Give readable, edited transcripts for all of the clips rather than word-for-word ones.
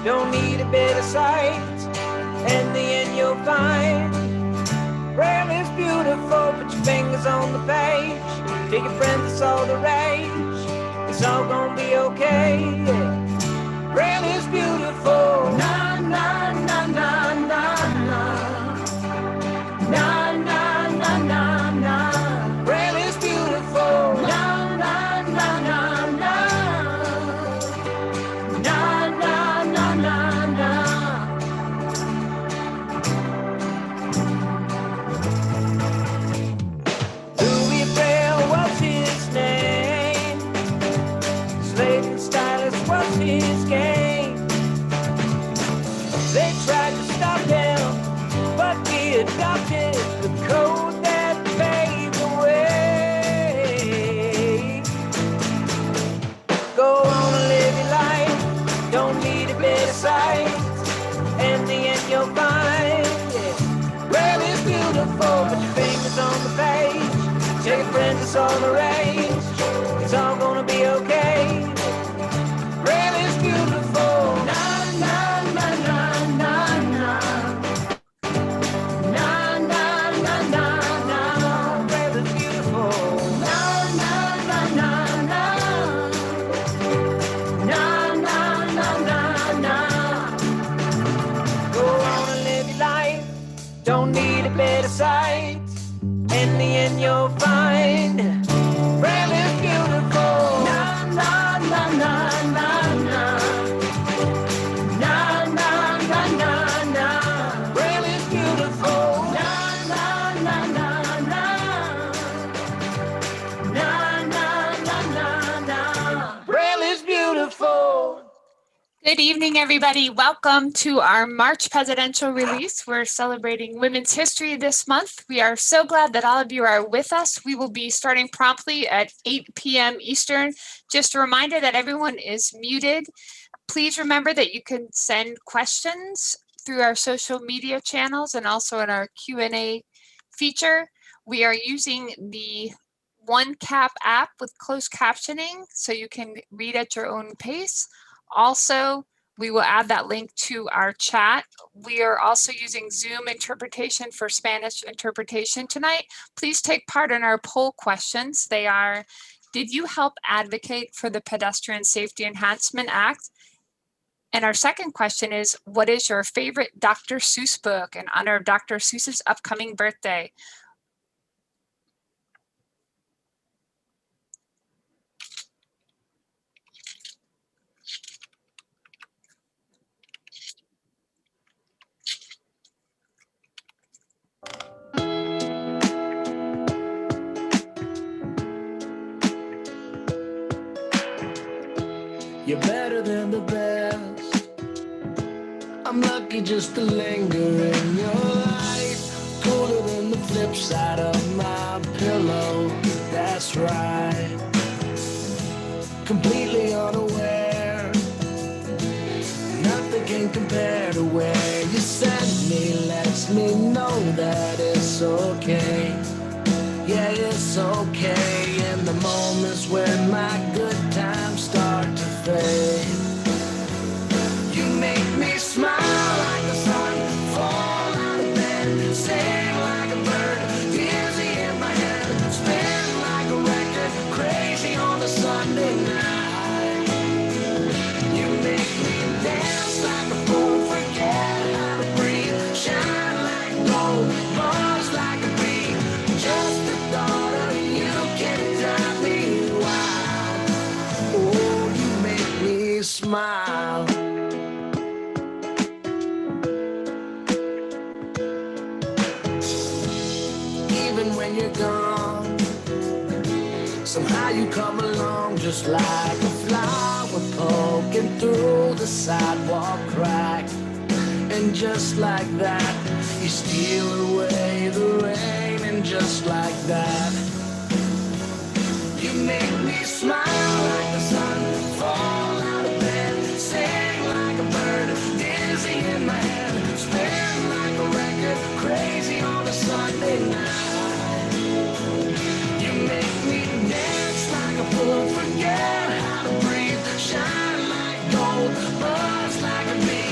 Don't need a better sight. In the end you'll find Braille is beautiful. Put your fingers on the page. Take your friends, it's all the rage. It's all gonna be okay. Braille is beautiful. Na na na na na na. Na na na na na. Braille is beautiful. Na na na na na. Na na na na na. Louis Braille was his name. Slave and stylist was his game. They tried to stop him, but he adopted the code that paved the way. Go on and live your life, don't need a better sight. In the end you'll find, Braille is beautiful. Put your fingers on the page. Tell your friends it's all the rage. It's all gonna be okay. Braille is beautiful. Na na na na na na. Na na na na na. Braille is beautiful. Na na na na na. Na na na na na. Go on and live your life. Don't need a better sight. In the end you'll find Braille is beautiful. Na na na na na na. Na na na na na. Braille is beautiful. Na na na na na. Na na na na na. Braille is beautiful. Good evening, everybody. Welcome to our March presidential release. We're celebrating Women's History this month. We are so glad that all of you are with us. We will be starting promptly at 8 p.m. Eastern. Just a reminder that everyone is muted. Please remember that you can send questions through our social media channels and also in our Q&A feature. We are using the OneCap app with closed captioning, so you can read at your own pace. Also, we will add that link to our chat. We are also using Zoom interpretation for Spanish interpretation tonight. Please take part in our poll questions. They are, did you help advocate for the Pedestrian Safety Enhancement Act? And our second question is, what is your favorite Dr. Seuss book in honor of Dr. Seuss's upcoming birthday? You're better than the best. I'm lucky just to linger in your life. Colder than the flip side of my pillow. That's right. Completely unaware. Nothing can compare to where you sent me. Lets me know that it's okay. Yeah, it's okay. In the moments when my good times start to fade, you make me smile like the sun, fall out of bed, sing like a bird, dizzy in my head, spin like a record, crazy on a Sunday night. You make me dance like a fool, forget how to breathe, shine like gold, buzz like a bee. Just the thought of you can drive me wild. Oh, you make me smile. Even when you're gone, somehow you come along just like a flower poking through the sidewalk crack. And just like that, you steal away the rain. And just like that, you make me smile like the sun, fall out of bed, sing like a bird, dizzy in my head, spin like a record, crazy on a Sunday night. You make me dance like a fool, forget how to breathe, shine like gold, buzz like a bee.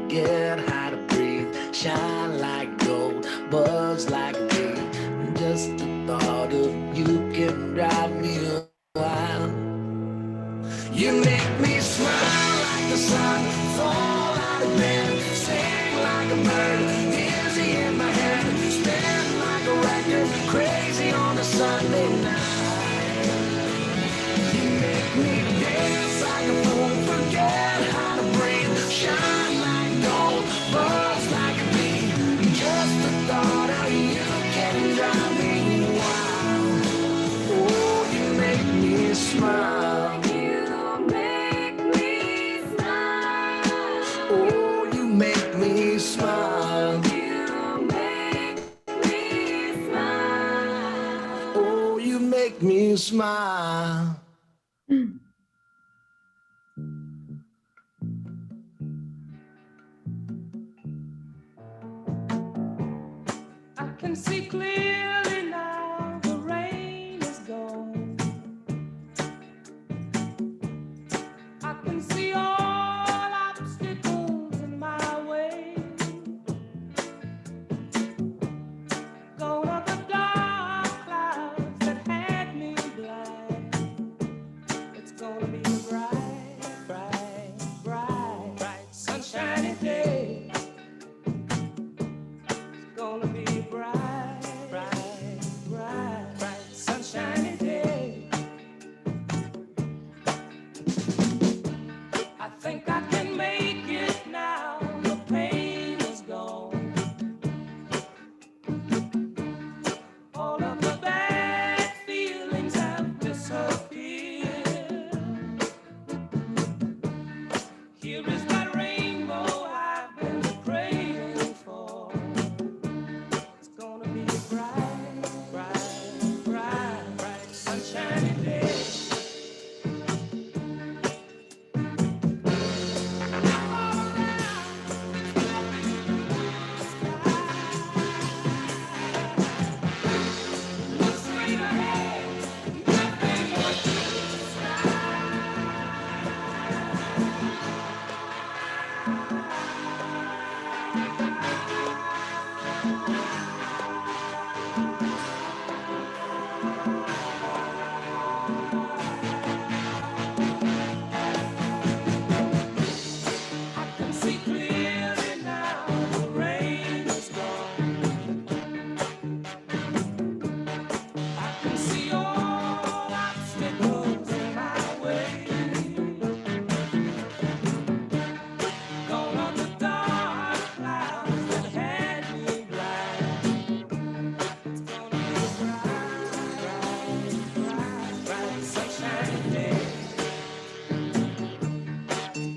forget how to breathe. Shine like gold, buzz like a bee. Just the thought of you can drive me wild. You make me smile like the sun, fall out of bed, sing like a bird, dizzy in my head, spin like a record, crazy on a Sunday night. You make me dance like a fool, forget how to breathe, shine like gold, buzz like a bee. Just the thought of you can drive me wild. Oh, you make me smile. Oh, you make me smile. Oh, you make me smile. I can see clearly now, the rain is gone. I can see all obstacles in my way. Gone are the dark clouds that had me blind. It's gonna be a bright, bright, bright, bright, sunshiny day. It's gonna be a bright, bright, bright, bright, sunshiny day. I think I can make it now. The pain is gone. All of the bad feelings have disappeared. Here is that rainbow I've been praying for. It's gonna be a bright, bright, bright, bright, sunshiny day. I can see clearly now, the rain is gone. I can see all obstacles in my way. Gone are the dark clouds that had me blind. It's gonna be a bright, bright, bright, bright, sunshiny day. It's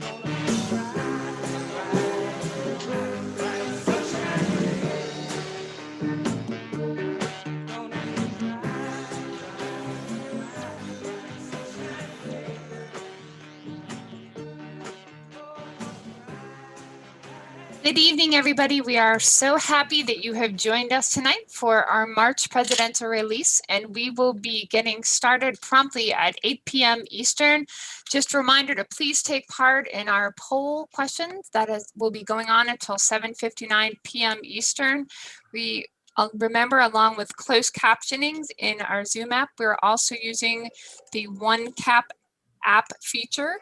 gonna be a bright, bright, bright, bright, sunshiny day. Gonna be a bright, Good evening, everybody. We are so happy that you have joined us tonight for our March presidential release, and we will be getting started promptly at 8 p.m. Eastern. Just a reminder to please take part in our poll questions that will be going on until 7:59 p.m. Eastern. We remember, along with closed captionings in our Zoom app, we're also using the OneCap app feature.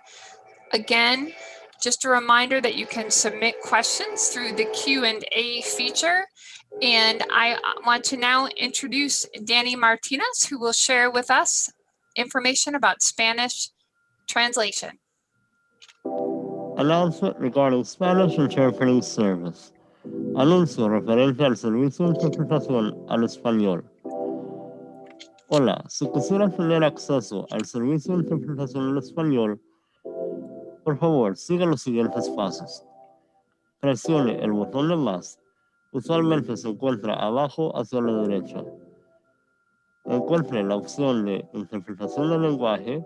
Again, just a reminder that you can submit questions through the Q&A feature. And I want to now introduce Danny Martinez, who will share with us information about Spanish translation. Announcement regarding Spanish interpreting service. Anuncio referente al servicio de interpretación al español. Hola, si quisiera tener acceso al servicio de interpretación al español, por favor, siga los siguientes pasos. Presione el botón de más. Usualmente se encuentra abajo hacia la derecha. Encuentre la opción de interpretación de lenguaje.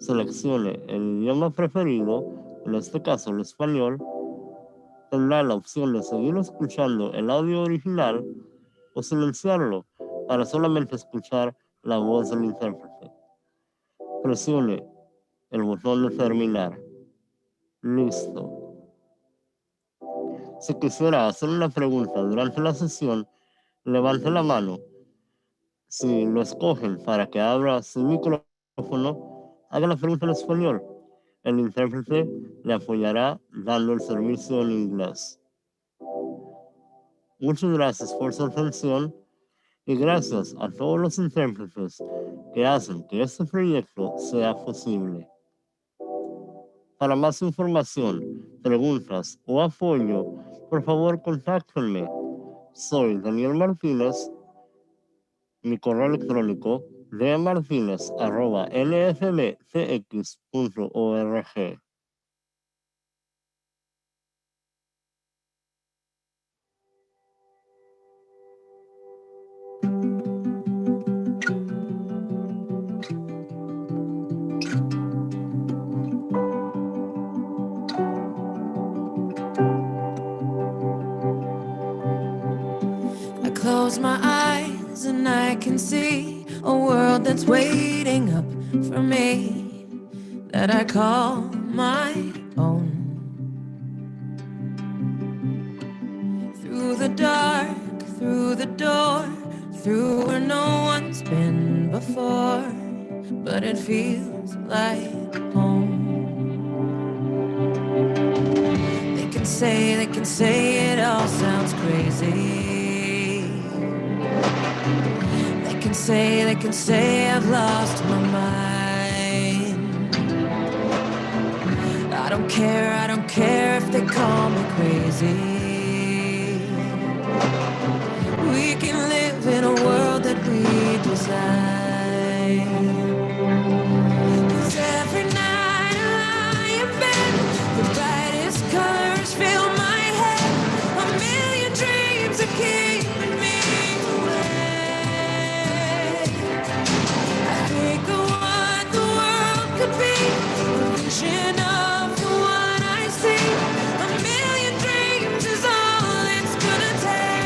Seleccione el idioma preferido, en este caso el español. Tendrá la opción de seguir escuchando el audio original o silenciarlo para solamente escuchar la voz del intérprete. Presione el botón de terminar. Listo. Si quisiera hacer una pregunta durante la sesión, levante la mano. Si lo escogen para que abra su micrófono, haga la pregunta en español. El intérprete le apoyará dando el servicio en inglés. Muchas gracias por su atención y gracias a todos los intérpretes que hacen que este proyecto sea posible. Para más información, preguntas o apoyo, por favor contáctenme. Soy Daniel Martínez. Mi correo electrónico dmartinez@lfbtx.org. I close my eyes and I can see a world that's waiting up for me, that I call my own. Through the dark, through the door, through where no one's been before, but it feels like home. They can say it all sounds crazy. They can say I've lost my mind. I don't care if they call me crazy. We can live in a world that we design. 'Cause every night I lie in bed, the brightest colors fill my head. A million dreams are keeping me awake. I think of what the world could be, a vision of the one I see. A million dreams is all it's gonna take.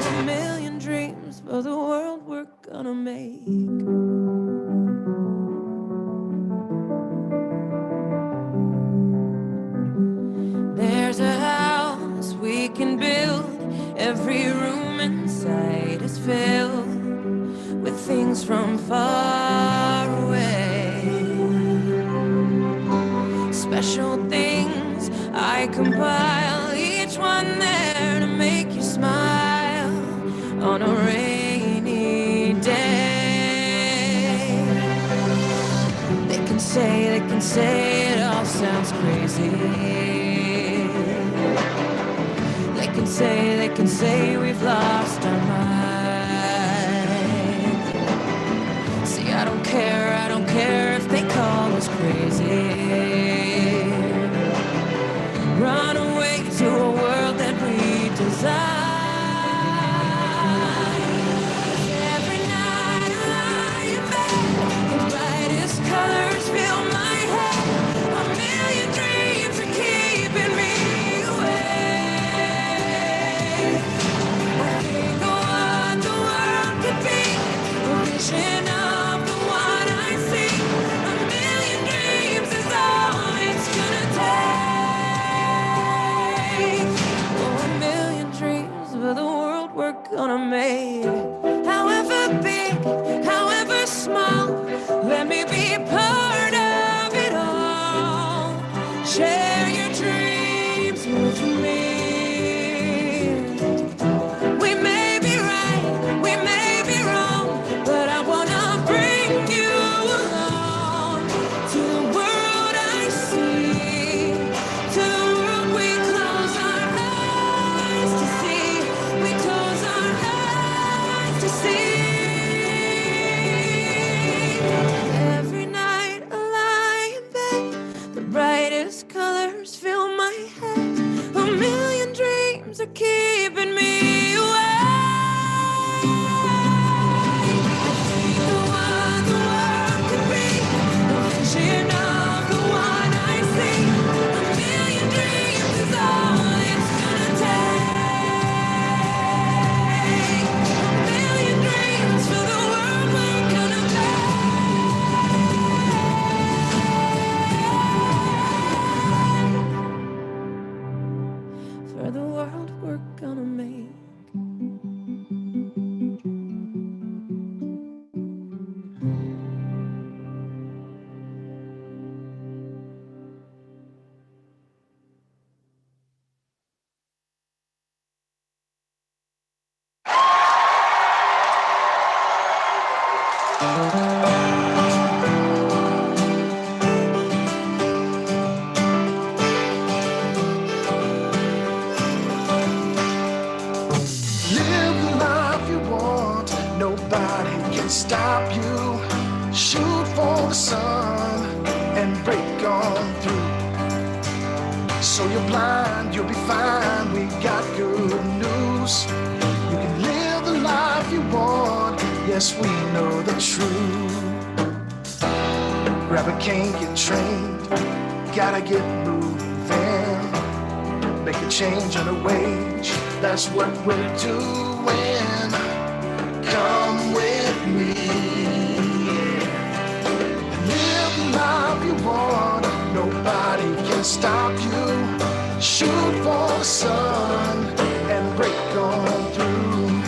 A million dreams for the world we're gonna make. There's a house we can build. Every room inside is filled with things from far away. Special things I compile, each one there to make you smile on a rainy day. They can say it all sounds crazy. They can say we've lost our mind. See, I don't care if they call us crazy. Run away to a world that we design. Every night I lie in bed, the brightest colors fill my head. A million dreams are keeping me awake. I think of what the world could be, a vision of the one I see. A million dreams is all it's gonna take. Oh, a million dreams for the world we're gonna make. However big, however small, let me be part of it all. Share your dreams with me. We may be right, we may be wrong, but I wanna bring you along to the world I see, to the world we close our eyes to see. We close our eyes to see. Every night I lie in bed, the brightest colors fill my head. A million dreams are keeping me awake. I think of what the world could be, a vision of the one I see. A million dreams is all it's gonna take. A million dreams for the world we're gonna make. Live the life you want, nobody can stop you. Shoot for the sun and break on through. So you're blind, you'll be fine, we got good news. You can live the life you want, yes, we know the truth. Grab a cane, get trained, gotta get moving. Make a change on a wage, that's what we're doing. Come with me. Live the life you want, nobody can stop you. Shoot for the sun and break on through.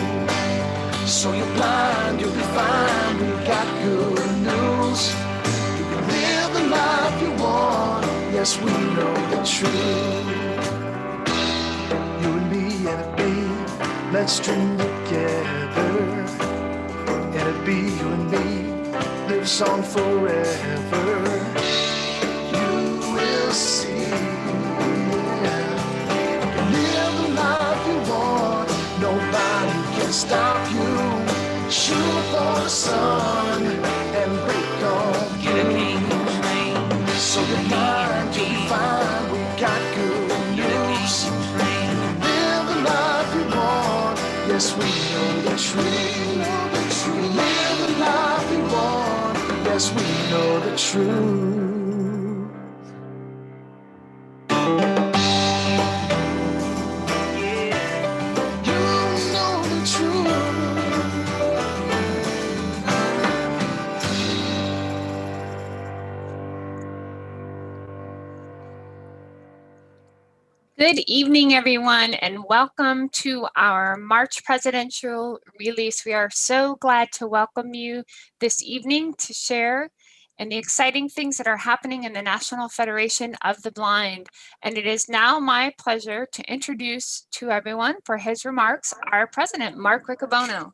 So you're blind, you'll be fine, we got good news. You can live the life you want, yes, we know the truth. You and me and it be, let's dream together. And it be you and me, lives on forever. You will see, yeah. You can live the life you want, nobody can stop you. Shoot for the sun and break on Get a through. king train. So you're blind, you'll be fine, we got good Get a news. king train. Live the life you want, yes, we know the truth. Live the life you want, yes, we know the truth. You know the truth. Good evening, everyone, and welcome to our March presidential release. We are so glad to welcome you this evening to share in the exciting things that are happening in the National Federation of the Blind. And it is now my pleasure to introduce to everyone for his remarks, our president, Mark Riccobono.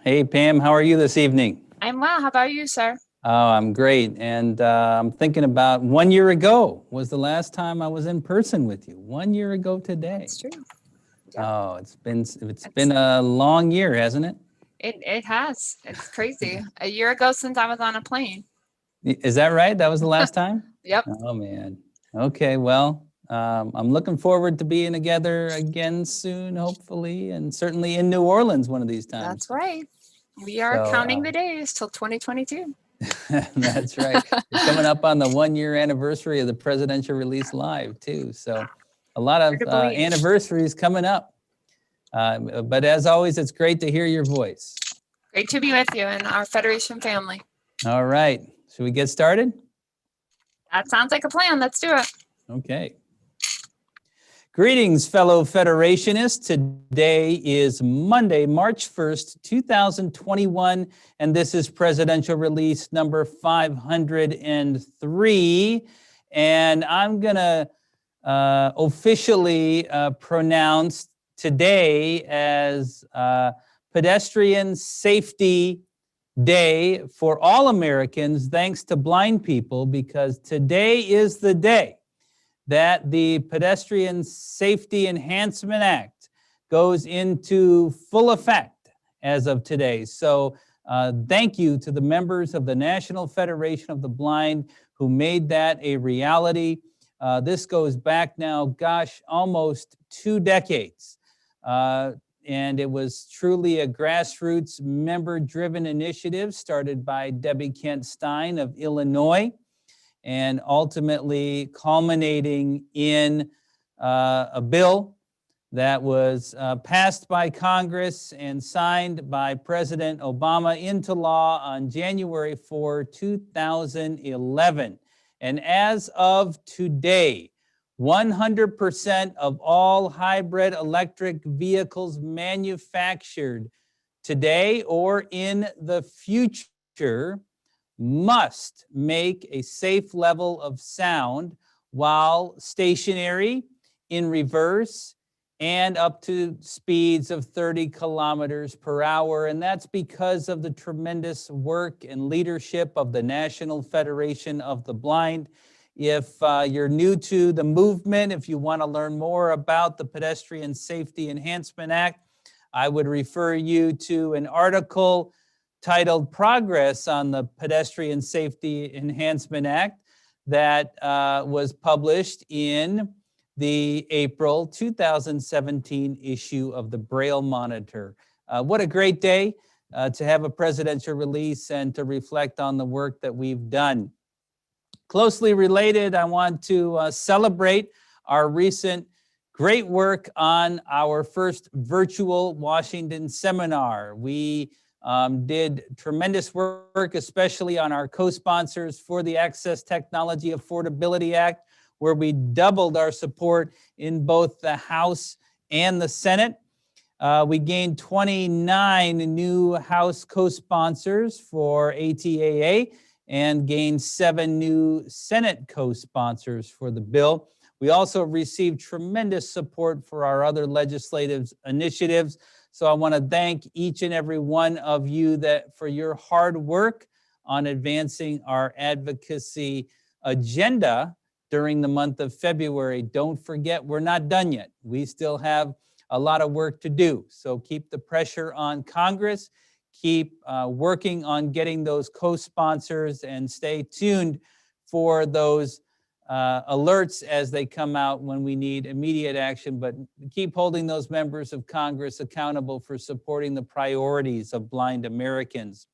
Hey, Pam, how are you this evening? I'm well. How about you, sir? Oh, I'm great. And I'm thinking about 1 year ago was the last time I was in person with you. 1 year ago today. It's true. Oh, it's been a long year, hasn't it? It has. It's crazy. A year ago since I was on a plane. Is that right? That was the last time? Yep. Oh, man. Okay, well, I'm looking forward to being together again soon, hopefully, and certainly in New Orleans one of these times. That's right. We are So, counting the days till 2022. That's right. We're coming up on the 1 year anniversary of the Presidential Release Live, too. So a lot of Hard to believe. anniversaries coming up. But as always, it's great to hear your voice. Great to be with you and our Federation family. All right. Should we get started? That sounds like a plan. Let's do it. Okay. Greetings, fellow Federationists. Today is Monday, March 1st, 2021, and this is Presidential Release number 503. And I'm going to officially pronounce today as Pedestrian Safety Day for all Americans, thanks to blind people, because today is the day that the Pedestrian Safety Enhancement Act goes into full effect as of today. So thank you to the members of the National Federation of the Blind who made that a reality. This goes back now, gosh, almost 2 decades. And it was truly a grassroots member-driven initiative started by Debbie Kent Stein of Illinois, and ultimately culminating in a bill that was passed by Congress and signed by President Obama into law on January 4, 2011. And as of today, 100% of all hybrid electric vehicles manufactured today or in the future must make a safe level of sound while stationary, in reverse, and up to speeds of 30 kilometers per hour. And that's because of the tremendous work and leadership of the National Federation of the Blind. If you're new to the movement, if you want to learn more about the Pedestrian Safety Enhancement Act, I would refer you to an article titled Progress on the Pedestrian Safety Enhancement Act that was published in the April 2017 issue of the Braille Monitor. What a great day to have a presidential release and to reflect on the work that we've done. Closely related, I want to celebrate our recent great work on our first virtual Washington seminar. We did tremendous work, especially on our co-sponsors for the Access Technology Affordability Act, where we doubled our support in both the House and the Senate. We gained 29 new House co-sponsors for ATAA and gained 7 new Senate co-sponsors for the bill. We also received tremendous support for our other legislative initiatives. So I want to thank each and every one of you for your hard work on advancing our advocacy agenda during the month of February. Don't forget, we're not done yet. We still have a lot of work to do. So keep the pressure on Congress, keep working on getting those co-sponsors, and stay tuned for those alerts as they come out when we need immediate action, but keep holding those members of Congress accountable for supporting the priorities of blind Americans.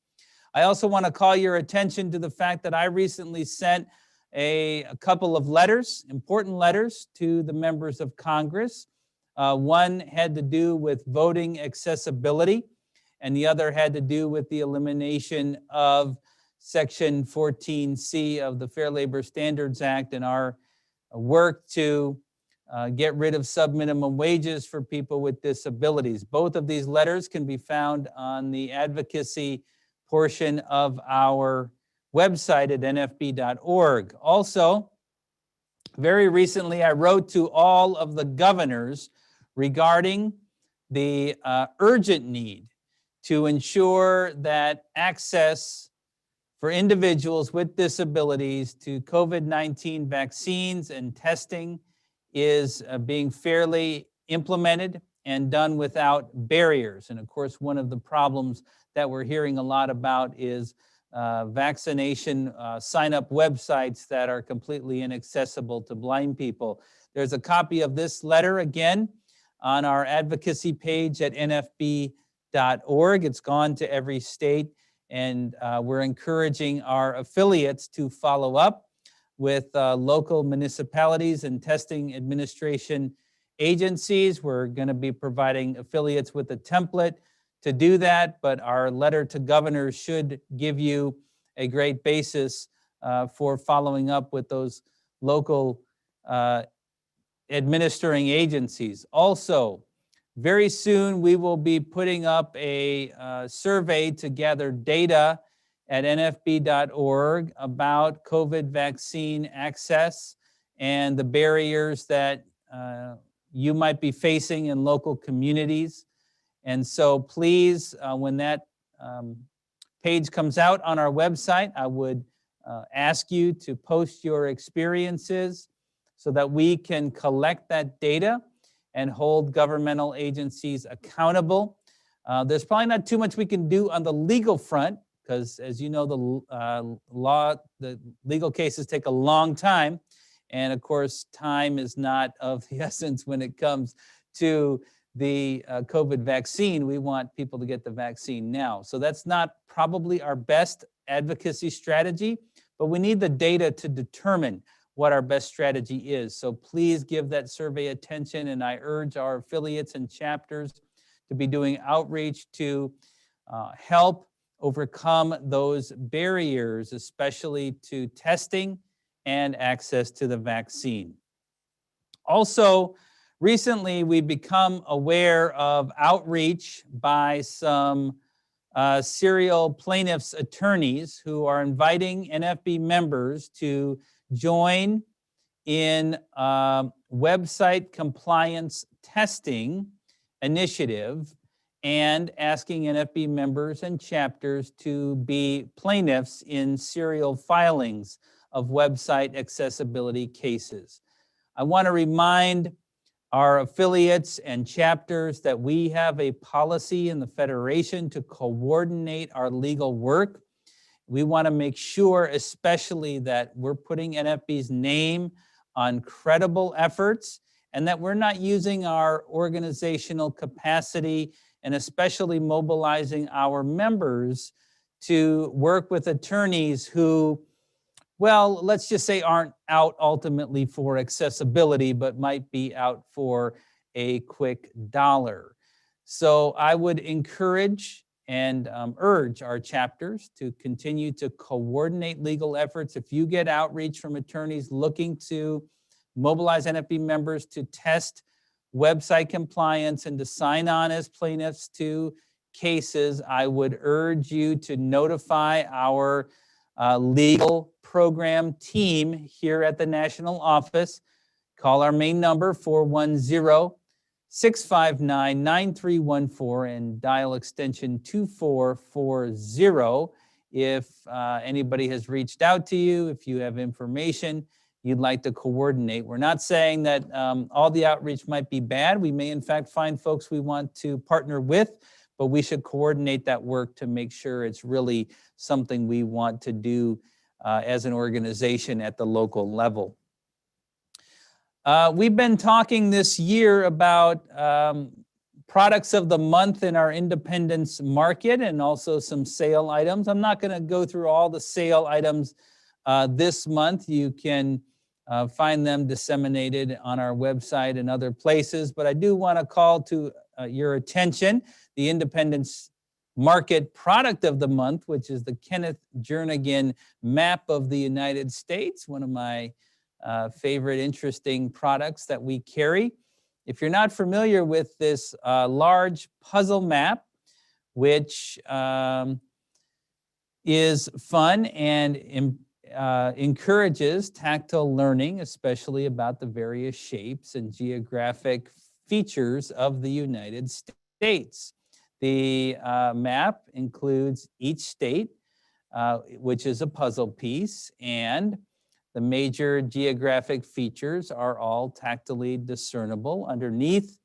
I also want to call your attention to the fact that I recently sent a couple of letters, important letters, to the members of Congress. One had to do with voting accessibility, and the other had to do with the elimination of Section 14C of the Fair Labor Standards Act and our work to get rid of subminimum wages for people with disabilities. Both of these letters can be found on the advocacy portion of our website at nfb.org. Also, very recently, I wrote to all of the governors regarding the urgent need to ensure that access for individuals with disabilities to COVID-19 vaccines and testing is being fairly implemented and done without barriers. And of course, one of the problems that we're hearing a lot about is vaccination sign-up websites that are completely inaccessible to blind people. There's a copy of this letter again on our advocacy page at nfb.org. It's gone to every state, and we're encouraging our affiliates to follow up with local municipalities and testing administration agencies. We're going to be providing affiliates with a template to do that, but our letter to governors should give you a great basis for following up with those local administering agencies. Also, very soon we will be putting up a survey to gather data at nfb.org about COVID vaccine access and the barriers that you might be facing in local communities. And so please, when that page comes out on our website, I would ask you to post your experiences so that we can collect that data and hold governmental agencies accountable. There's probably not too much we can do on the legal front, because as you know, the legal cases take a long time. And of course, time is not of the essence when it comes to the COVID vaccine. We want people to get the vaccine now. So that's not probably our best advocacy strategy, but we need the data to determine what our best strategy is. So please give that survey attention, and I urge our affiliates and chapters to be doing outreach to help overcome those barriers, especially to testing and access to the vaccine. Also, recently we've become aware of outreach by some serial plaintiffs' attorneys who are inviting NFB members to join in website compliance testing initiative and asking NFB members and chapters to be plaintiffs in serial filings of website accessibility cases. I want to remind our affiliates and chapters that we have a policy in the Federation to coordinate our legal work. We want to make sure especially that we're putting NFB's name on credible efforts and that we're not using our organizational capacity and especially mobilizing our members to work with attorneys who, well, let's just say aren't out ultimately for accessibility, but might be out for a quick dollar. So I would encourage and urge our chapters to continue to coordinate legal efforts. If you get outreach from attorneys looking to mobilize NFB members to test website compliance and to sign on as plaintiffs to cases, I would urge you to notify our legal program team here at the national office. Call our main number, 410-659-9314, and dial extension 2440 if anybody has reached out to you, if you have information you'd like to coordinate. We're not saying that all the outreach might be bad. We may in fact find folks we want to partner with, but we should coordinate that work to make sure it's really something we want to do as an organization at the local level. We've been talking this year about products of the month in our Independence Market and also some sale items. I'm not going to go through all the sale items this month. You can find them disseminated on our website and other places, but I do want to call to your attention the Independence Market product of the month, which is the Kenneth Jernigan Map of the United States, one of my favorite interesting products that we carry. If you're not familiar with this large puzzle map, which is fun and encourages tactile learning, especially about the various shapes and geographic features of the United States. The map includes each state, which is a puzzle piece, and the major geographic features are all tactilely discernible. Underneath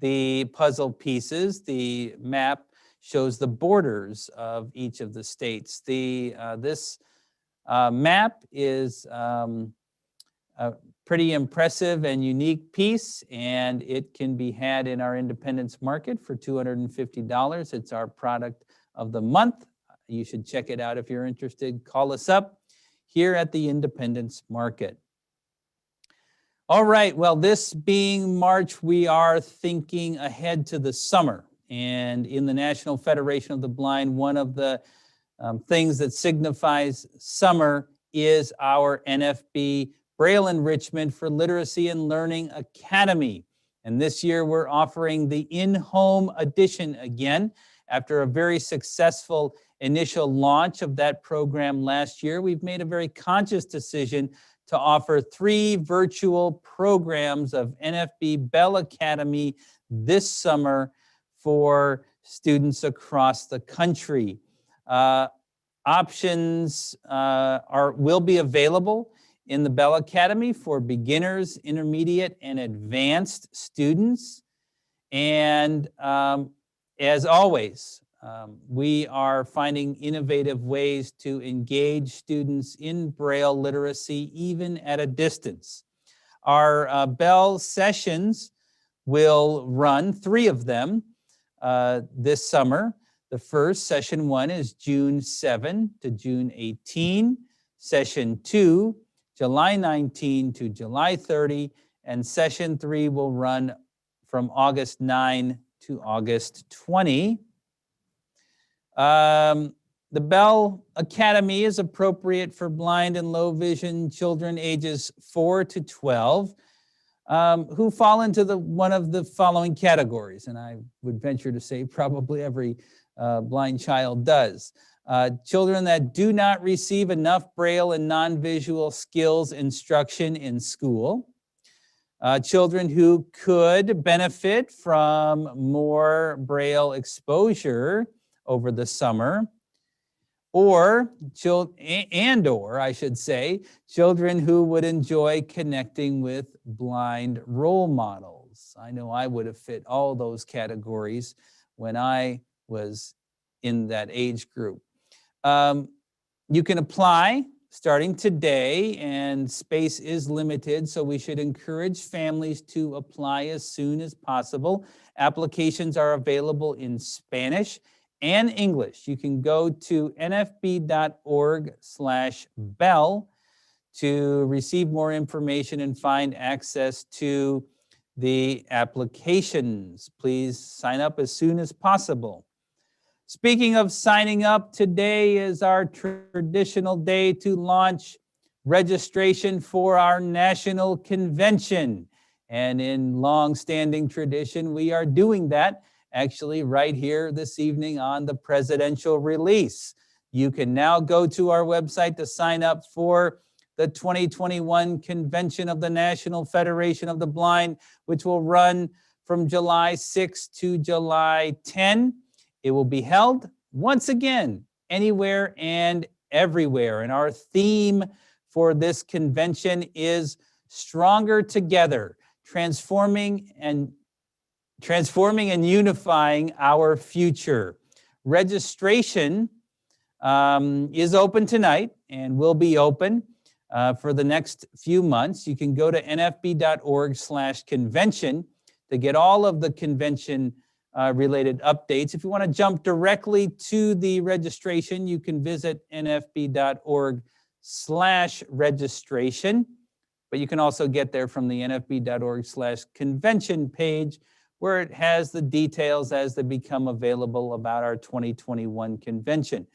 the puzzle pieces, the map shows the borders of each of the states. This map is a pretty impressive and unique piece, and it can be had in our Independence Market for $250. It's our product of the month. You should check it out if you're interested. Call us up here at the Independence Market. All right, well, this being March, we are thinking ahead to the summer. And in the National Federation of the Blind, one of the things that signifies summer is our NFB Braille Enrichment for Literacy and Learning Academy. And this year we're offering the in-home edition again. After a very successful initial launch of that program last year, we've made a very conscious decision to offer 3 virtual programs of NFB Bell Academy this summer for students across the country. Options will be available in the Bell Academy for beginners, intermediate, and advanced students. And as always, we are finding innovative ways to engage students in Braille literacy, even at a distance. Our Bell sessions will run, 3 of them, this summer. The first, session 1, is June 7 to June 18. Session 2, July 19 to July 30. And session 3 will run from August 9 to August 20. The Bell Academy is appropriate for blind and low vision children ages 4 to 12 who fall into one of the following categories. And I would venture to say probably every blind child does. children that do not receive enough Braille and non-visual skills instruction in school, children who could benefit from more Braille exposure over the summer, or I should say, children who would enjoy connecting with blind role models. I know I would have fit all those categories when I was in that age group. You can apply starting today, and space is limited, so we should encourage families to apply as soon as possible. Applications are available in Spanish and English. You can go to nfb.org/bell to receive more information and find access to the applications. Please sign up as soon as possible. Speaking of signing up, today is our traditional day to launch registration for our national convention. And in long-standing tradition, we are doing that actually right here this evening on the presidential release. You can now go to our website to sign up for the 2021 Convention of the National Federation of the Blind, which will run from July 6 to July 10. It will be held, once again, anywhere and everywhere. And our theme for this convention is Stronger Together, transforming and unifying our future. Registration is open tonight and will be open for the next few months. You can go to nfb.org/convention to get all of the convention related updates. If you want to jump directly to the registration, you can visit nfb.org/registration, but you can also get there from the nfb.org/convention page, where it has the details as they become available about our 2021 convention.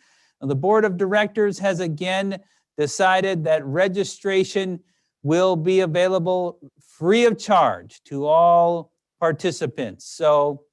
Now, the board of directors has again decided that registration will be available free of charge to all participants. So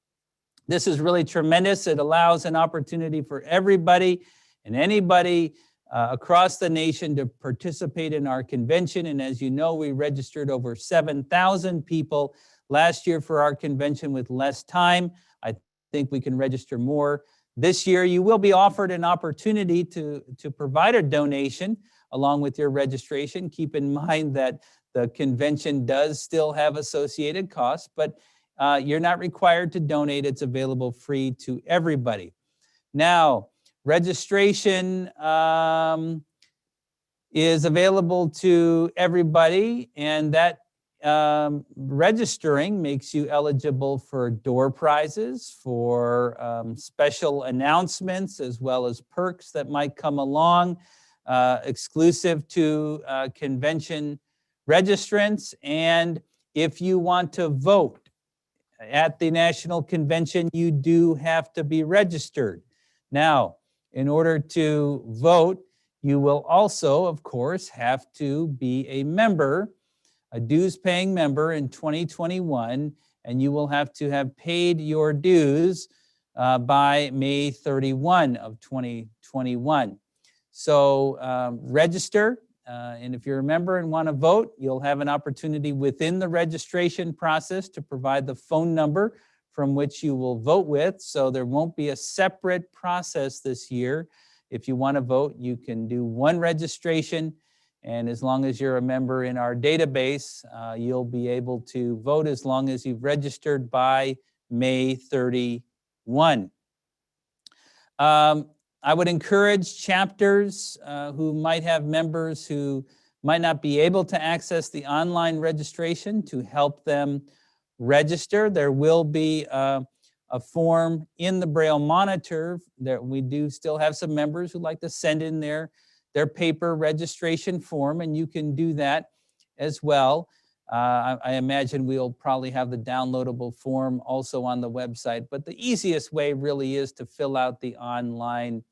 this is really tremendous. It allows an opportunity for everybody and anybody across the nation to participate in our convention. And as you know, we registered over 7,000 people last year for our convention with less time. I think we can register more. This year, you will be offered an opportunity to provide a donation along with your registration. Keep in mind that the convention does still have associated costs, but you're not required to donate. It's available free to everybody. Now, registration is available to everybody, and that registering makes you eligible for door prizes, for special announcements, as well as perks that might come along, exclusive to convention registrants. And if you want to vote at the National Convention, you do have to be registered. Now, in order to vote, you will also, of course, have to be a member, a dues-paying member in 2021, and you will have to have paid your dues by May 31 of 2021. So register, and if you're a member and want to vote, you'll have an opportunity within the registration process to provide the phone number from which you will vote with. So there won't be a separate process this year. If you want to vote, you can do one registration, and as long as you're a member in our database, you'll be able to vote as long as you've registered by May 31. I would encourage chapters who might have members who might not be able to access the online registration to help them register. There will be a form in the Braille Monitor. That we do still have some members who like to send in their paper registration form, and you can do that as well. I imagine we'll probably have the downloadable form also on the website, but the easiest way really is to fill out the online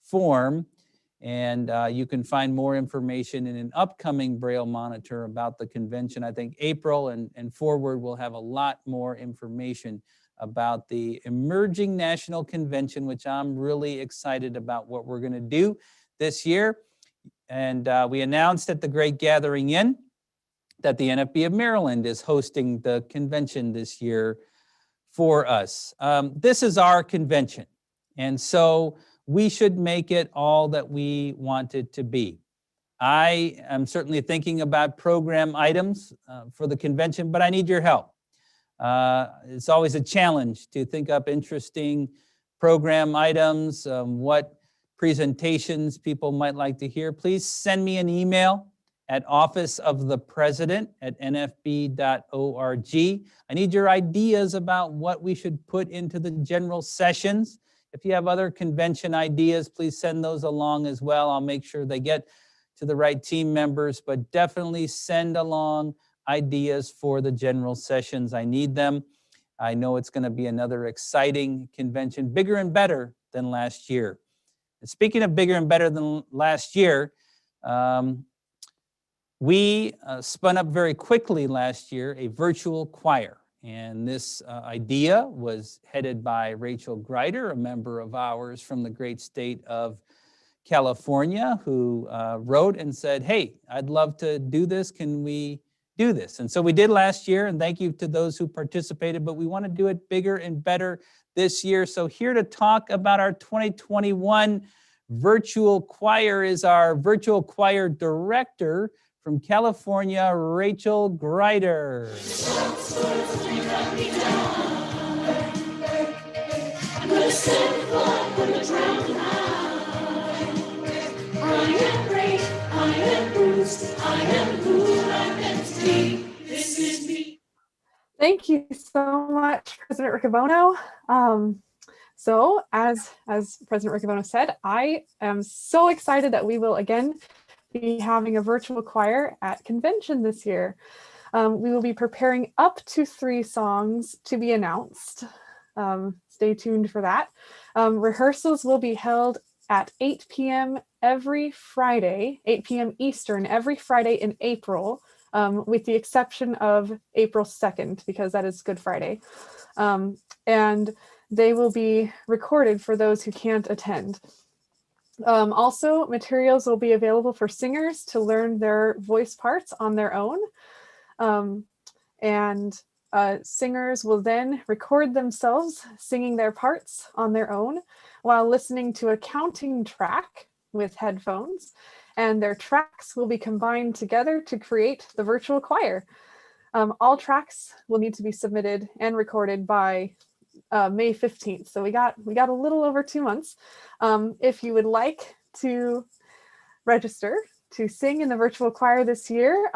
form, and you can find more information in an upcoming Braille Monitor about the convention. I think April and forward will have a lot more information about the emerging National Convention, which I'm really excited about what we're going to do this year. And we announced at the Great Gathering Inn that the NFB of Maryland is hosting the convention this year for us. This is our convention, and so we should make it all that we want it to be. I am certainly thinking about program items for the convention, but I need your help. It's always a challenge to think up interesting program items, what presentations people might like to hear. Please send me an email at officeofthepresident@nfb.org. I need your ideas about what we should put into the general sessions. If you have other convention ideas, please send those along as well. I'll make sure they get to the right team members, but definitely send along ideas for the general sessions. I need them. I know it's going to be another exciting convention, bigger and better than last year. And speaking of bigger and better than last year, we spun up very quickly last year a virtual choir. And this idea was headed by Rachel Greider, a member of ours from the great state of California, who wrote and said, hey, I'd love to do this. Can we do this? And so we did last year, and thank you to those who participated, but we want to do it bigger and better this year. So here to talk about our 2021 virtual choir is our virtual choir director from California, Rachel Greider. Thank you so much, President Riccobono. So as President Riccobono said, I am so excited that we will again be having a virtual choir at convention this year. We will be preparing up to 3 songs to be announced. Stay tuned for that. Rehearsals will be held at 8 p.m. every Friday, 8 p.m. Eastern, every Friday in April, with the exception of April 2nd, because that is Good Friday. And they will be recorded for those who can't attend. Also, materials will be available for singers to learn their voice parts on their own. Singers will then record themselves singing their parts on their own while listening to a counting track with headphones, and their tracks will be combined together to create the virtual choir. All tracks will need to be submitted and recorded by May 15th. So we got a little over 2 months. If you would like to register to sing in the virtual choir this year,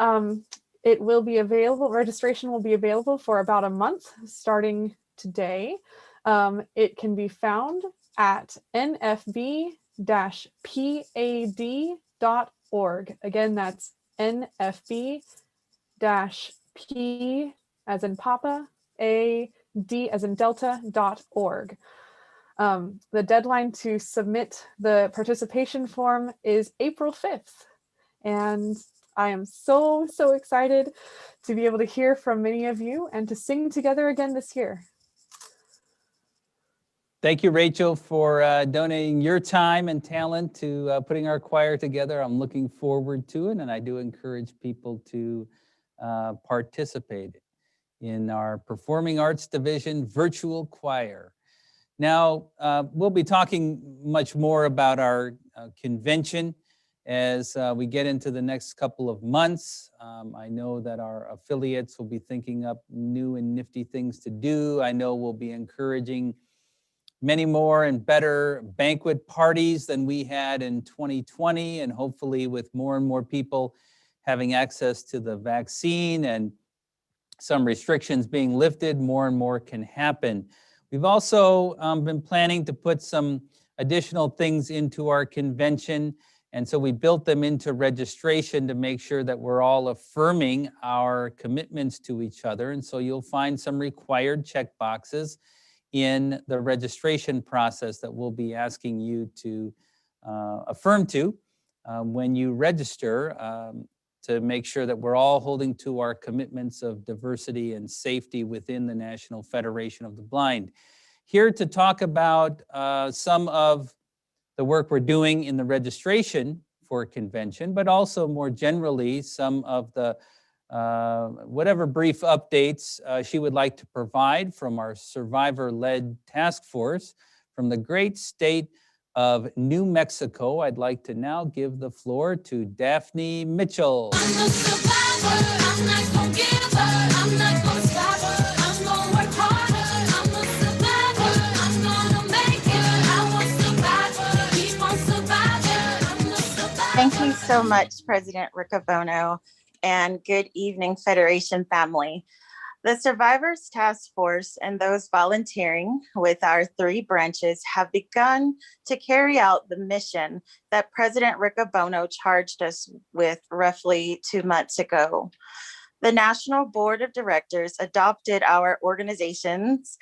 it will be available. Registration will be available for about a month starting today. It can be found at nfb-pad.org. Again, that's nfb-p as in Papa, A-D as in Delta.org. The deadline to submit the participation form is April 5th. And I am so excited to be able to hear from many of you and to sing together again this year. Thank you, Rachel, for donating your time and talent to putting our choir together. I'm looking forward to it, and I do encourage people to participate in our Performing Arts Division virtual choir. Now, we'll be talking much more about our convention as we get into the next couple of months. I know that our affiliates will be thinking up new and nifty things to do. I know we'll be encouraging many more and better banquet parties than we had in 2020, and hopefully with more and more people having access to the vaccine and some restrictions being lifted, more and more can happen. We've also been planning to put some additional things into our convention, and so we built them into registration to make sure that we're all affirming our commitments to each other. And so you'll find some required check boxes in the registration process that we'll be asking you to affirm to when you register. to make sure that we're all holding to our commitments of diversity and safety within the National Federation of the Blind. Here to talk about some of the work we're doing in the registration for convention, but also more generally some of the whatever brief updates she would like to provide from our survivor-led task force from the great state of New Mexico. I'd like to now give the floor to Daphne Mitchell. I'm a survivor, I'm not gonna give up, I'm not gonna stop, I'm gonna work harder. I'm a survivor, I'm gonna make it. I'm a survivor, keep on surviving. I'm a survivor. Thank you so much, President Riccobono, and good evening, Federation family. The Survivors Task Force and those volunteering with our 3 branches have begun to carry out the mission that President Riccobono charged us with roughly 2 months ago. The National Board of Directors adopted our organization's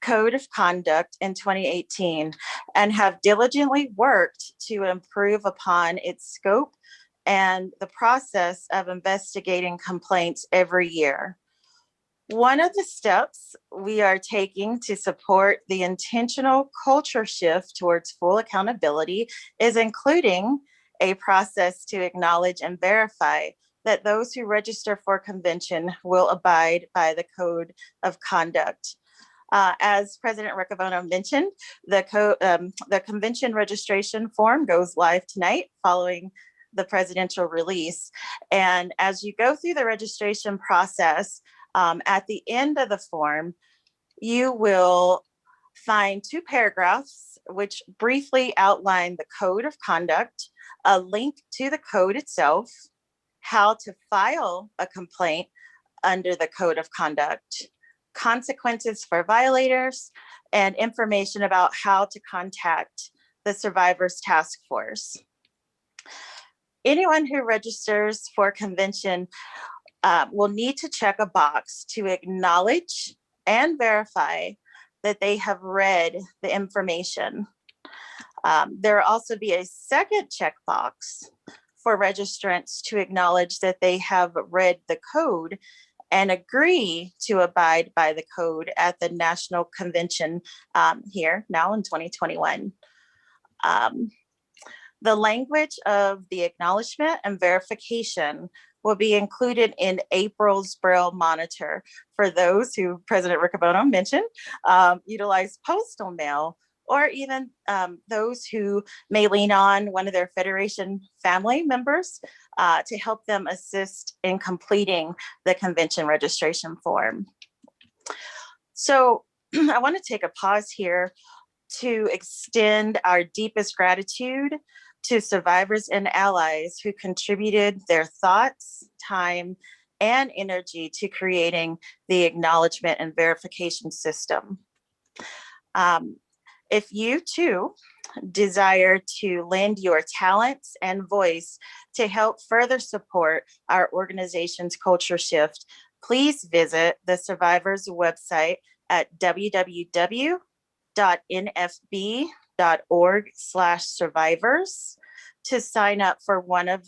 Code of Conduct in 2018 and have diligently worked to improve upon its scope and the process of investigating complaints every year. One of the steps we are taking to support the intentional culture shift towards full accountability is including a process to acknowledge and verify that those who register for convention will abide by the Code of Conduct. As President Riccobono mentioned, the convention registration form goes live tonight following the presidential release. And as you go through the registration process, at the end of the form, you will find 2 paragraphs which briefly outline the Code of Conduct, a link to the code itself, how to file a complaint under the Code of Conduct, consequences for violators, and information about how to contact the Survivors Task Force. Anyone who registers for convention will need to check a box to acknowledge and verify that they have read the information. There will also be a second checkbox for registrants to acknowledge that they have read the code and agree to abide by the code at the National Convention here now in 2021. The language of the acknowledgement and verification will be included in April's Braille Monitor for those who President Riccobono mentioned utilize postal mail, or even those who may lean on one of their Federation family members to help them assist in completing the convention registration form. So I want to take a pause here to extend our deepest gratitude to survivors and allies who contributed their thoughts, time, and energy to creating the acknowledgement and verification system. If you too desire to lend your talents and voice to help further support our organization's culture shift, please visit the Survivors website at www.nfb.org/survivors to sign up for one of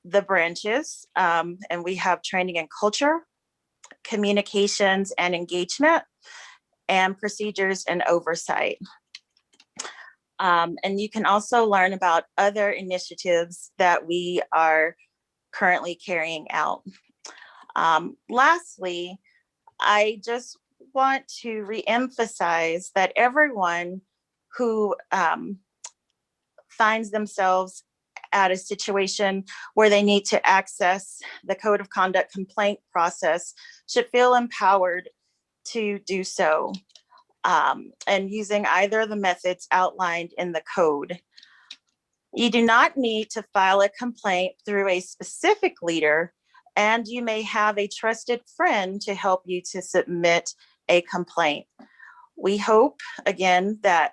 the branches. And we have training in culture, communications and engagement, and procedures and oversight. And you can also learn about other initiatives that we are currently carrying out. Lastly, I just want to reemphasize that everyone who finds themselves at a situation where they need to access the Code of Conduct complaint process should feel empowered to do so, and using either of the methods outlined in the code. You do not need to file a complaint through a specific leader, and you may have a trusted friend to help you to submit a complaint. We hope, again, that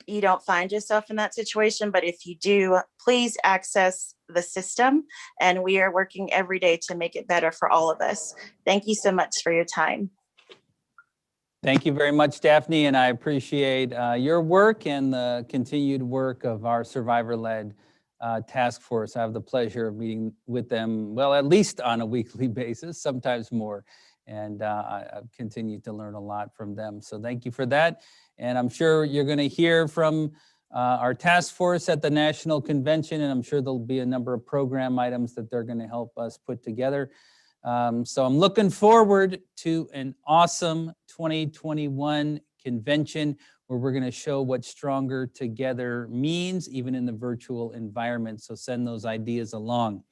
you don't find yourself in that situation, but if you do, please access the system, and we are working every day to make it better for all of us. Thank you so much for your time. Thank you very much, Daphne, and I appreciate your work and the continued work of our survivor-led task force. I have the pleasure of meeting with them, well, at least on a weekly basis, sometimes more. And I've continued to learn a lot from them. So thank you for that. And I'm sure you're going to hear from our task force at the National Convention, and I'm sure there'll be a number of program items that they're going to help us put together. So I'm looking forward to an awesome 2021 convention where we're going to show what stronger together means, even in the virtual environment. So send those ideas along.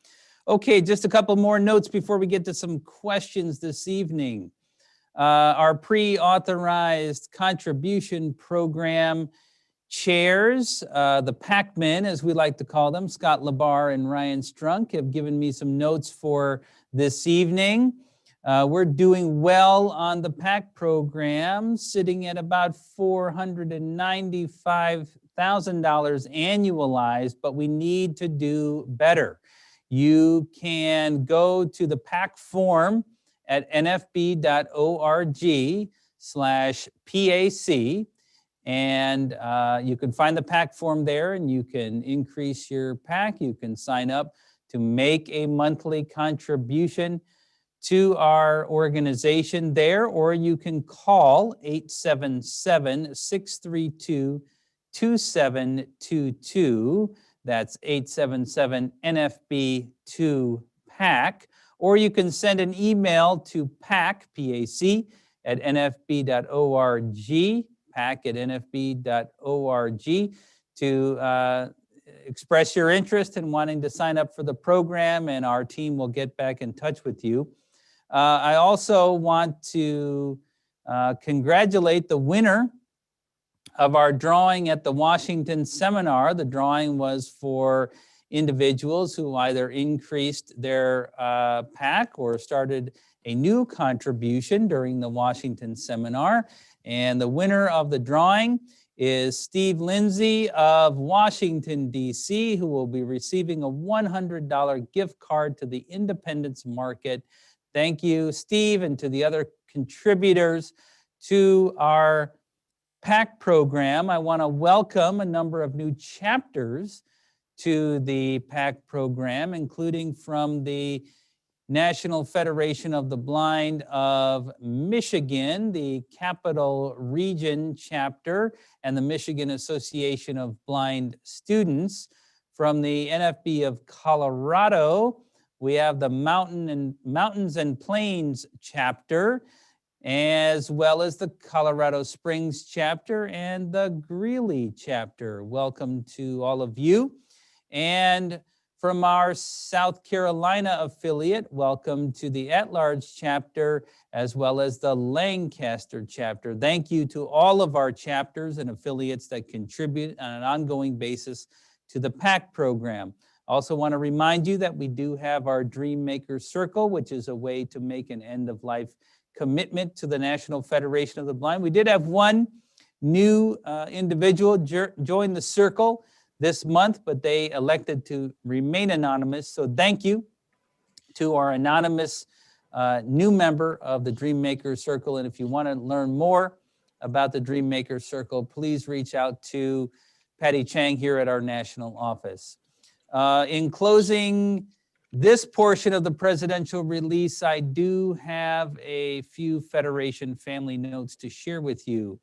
Okay, just a couple more notes before we get to some questions this evening. Our pre-authorized contribution program chairs, the PAC-men, as we like to call them, Scott Labar and Ryan Strunk, have given me some notes for this evening. We're doing well on the PAC program, sitting at about $495,000 annualized, but we need to do better. You can go to the PAC form at nfb.org/PAC, and you can find the PAC form there, and you can increase your PAC. You can sign up to make a monthly contribution to our organization there, or you can call 877-632-2722. That's 877-NFB2-PAC. Or you can send an email to PAC, P-A-C, at nfb.org, PAC at nfb.org, to express your interest in wanting to sign up for the program, and our team will get back in touch with you. I also want to congratulate the winner of our drawing at the Washington seminar. The drawing was for individuals who either increased their PAC or started a new contribution during the Washington seminar. And the winner of the drawing is Steve Lindsay of Washington, D.C., who will be receiving a $100 gift card to the Independence Market. Thank you, Steve, and to the other contributors to our PAC program. I want to welcome a number of new chapters to the PAC program, including from the National Federation of the Blind of Michigan, the Capital Region chapter, and the Michigan Association of Blind Students. From the NFB of Colorado, we have the Mountains and Plains chapter, as well as the Colorado Springs chapter and the Greeley chapter. Welcome to all of you. And from our South Carolina affiliate, welcome to the at-large chapter, as well as the Lancaster chapter. Thank you to all of our chapters and affiliates that contribute on an ongoing basis to the PAC program. Also want to remind you that we do have our Dream Maker Circle, which is a way to make an end-of-life commitment to the National Federation of the Blind. We did have one new individual join the circle this month, but they elected to remain anonymous. So thank you to our anonymous new member of the Dream Maker Circle. And if you want to learn more about the Dream Maker Circle, please reach out to Patty Chang here at our national office. In closing this portion of the presidential release, I do have a few Federation family notes to share with you.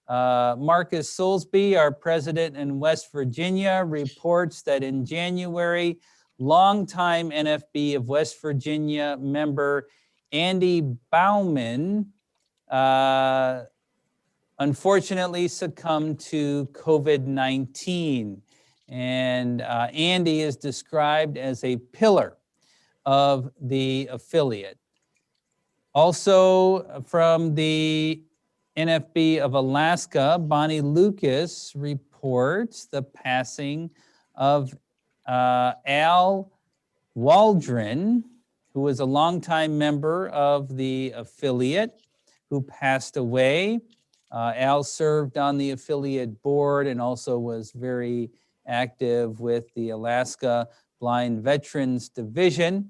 Marcus Soulsby, our president in West Virginia, reports that in January, longtime NFB of West Virginia member Andy Bauman unfortunately succumbed to COVID-19. And Andy is described as a pillar of the affiliate. Also from the NFB of Alaska, Bonnie Lucas reports the passing of Al Waldron, who was a longtime member of the affiliate, who passed away. Al served on the affiliate board and also was very active with the Alaska Blind Veterans Division.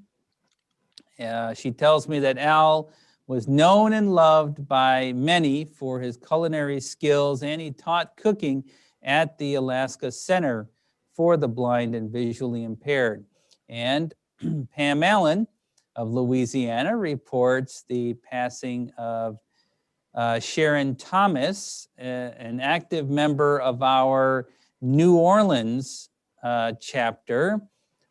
She tells me that Al was known and loved by many for his culinary skills, and he taught cooking at the Alaska Center for the blind and visually impaired. And Pam Allen of Louisiana reports the passing of Sharon Thomas, an active member of our New Orleans chapter.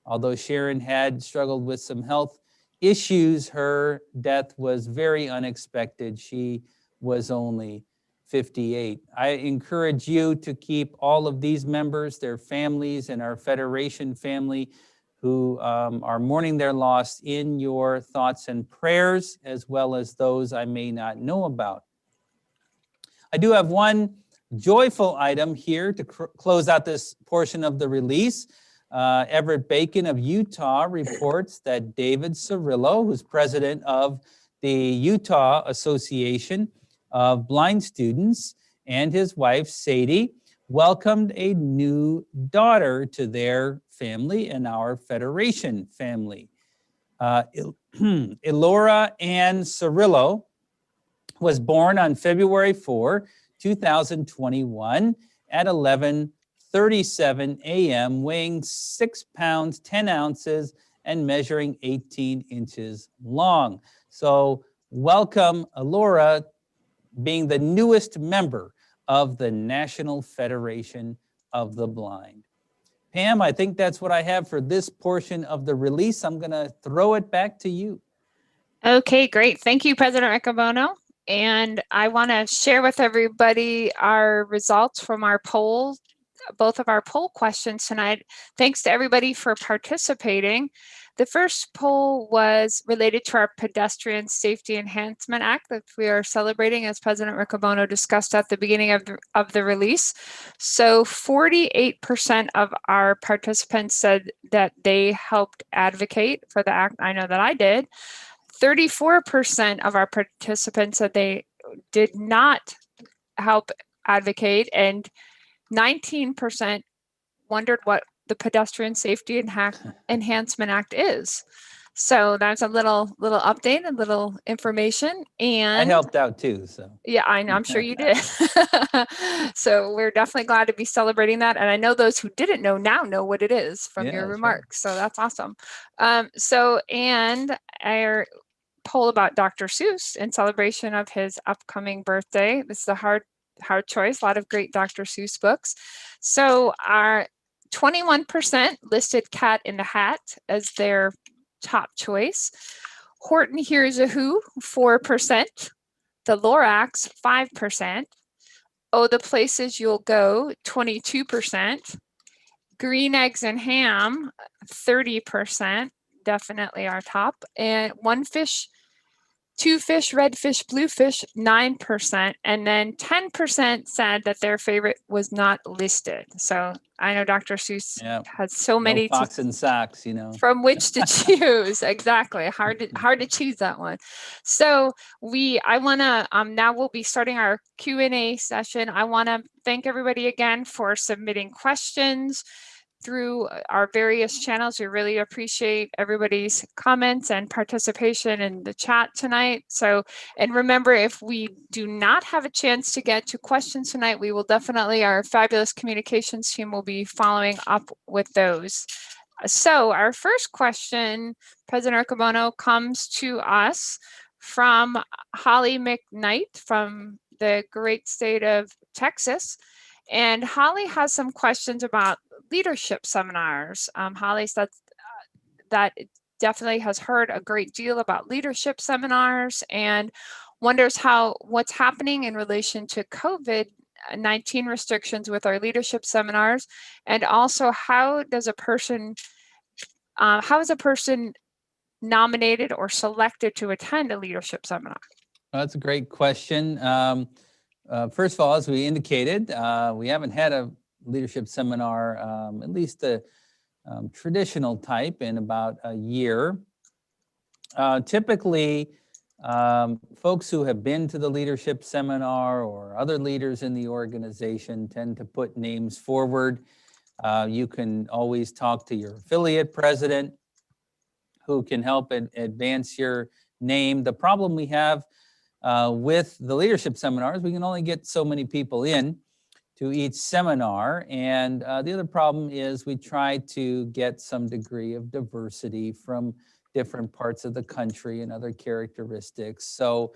Although Sharon had struggled with some health issues, her death was very unexpected. She was only 58. I encourage you to keep all of these members, their families, and our Federation family who are mourning their loss in your thoughts and prayers, as well as those I may not know about. I do have one joyful item here to close out this portion of the release. Everett Bacon of Utah reports that David Cirillo, who's president of the Utah Association of Blind Students, and his wife, Sadie, welcomed a new daughter to their family and our Federation family. Elora Ann Cirillo was born on February 4, 2021 at 11:37 a.m., weighing 6 pounds, 10 ounces, and measuring 18 inches long. So welcome, Elora, being the newest member of the National Federation of the Blind. Pam, I think that's what I have for this portion of the release. I'm going to throw it back to you. Okay, great. Thank you, President Riccobono. And I want to share with everybody our results from our poll, both of our poll questions tonight. Thanks to everybody for participating. The first poll was related to our Pedestrian Safety Enhancement Act that we are celebrating, as President Riccobono discussed at the beginning of the release. So 48% of our participants said that they helped advocate for the act. I know that I did. 34% of our participants said they did not help advocate, and 19% wondered what the Pedestrian Safety Enhancement Act is. So that's a little update, a little information. And I helped out too, so. yeah, I know, I'm sure you did. So we're definitely glad to be celebrating that. And I know those who didn't know now know what it is from Yeah, your that's right. remarks. So that's awesome. And our poll about Dr. Seuss in celebration of his upcoming birthday. This is a hard choice, a lot of great Dr. Seuss books. So our 21% listed Cat in the Hat as their top choice. Horton Hears a Who, 4%. The Lorax, 5%. Oh, the Places You'll Go, 22%. Green Eggs and Ham, 30%. Definitely our top. And One Fish, Two Fish, Red Fish, Blue Fish, 9%. And then 10% said that their favorite was not listed. So I know Dr. Seuss has so many No fox and socks, you know. from which to choose. Exactly. Hard to choose that one. So I want to, now we'll be starting our Q&A session. I want to thank everybody again for submitting questions through our various channels. We really appreciate everybody's comments and participation in the chat tonight. So, and remember, if we do not have a chance to get to questions tonight, we will definitely, our fabulous communications team will be following up with those. So our first question, President Riccobono, comes to us from Holly McKnight from the great state of Texas. And Holly has some questions about leadership seminars. Holly said that definitely has heard a great deal about leadership seminars and wonders what's happening in relation to COVID-19 restrictions with our leadership seminars, and also how is a person nominated or selected to attend a leadership seminar? Well, that's a great question. First of all, as we indicated, we haven't had a leadership seminar, at least the traditional type, in about a year. Typically, folks who have been to the leadership seminar or other leaders in the organization tend to put names forward. You can always talk to your affiliate president who can help advance your name. The problem we have with the leadership seminars, we can only get so many people in. to each seminar. And the other problem is we try to get some degree of diversity from different parts of the country and other characteristics. So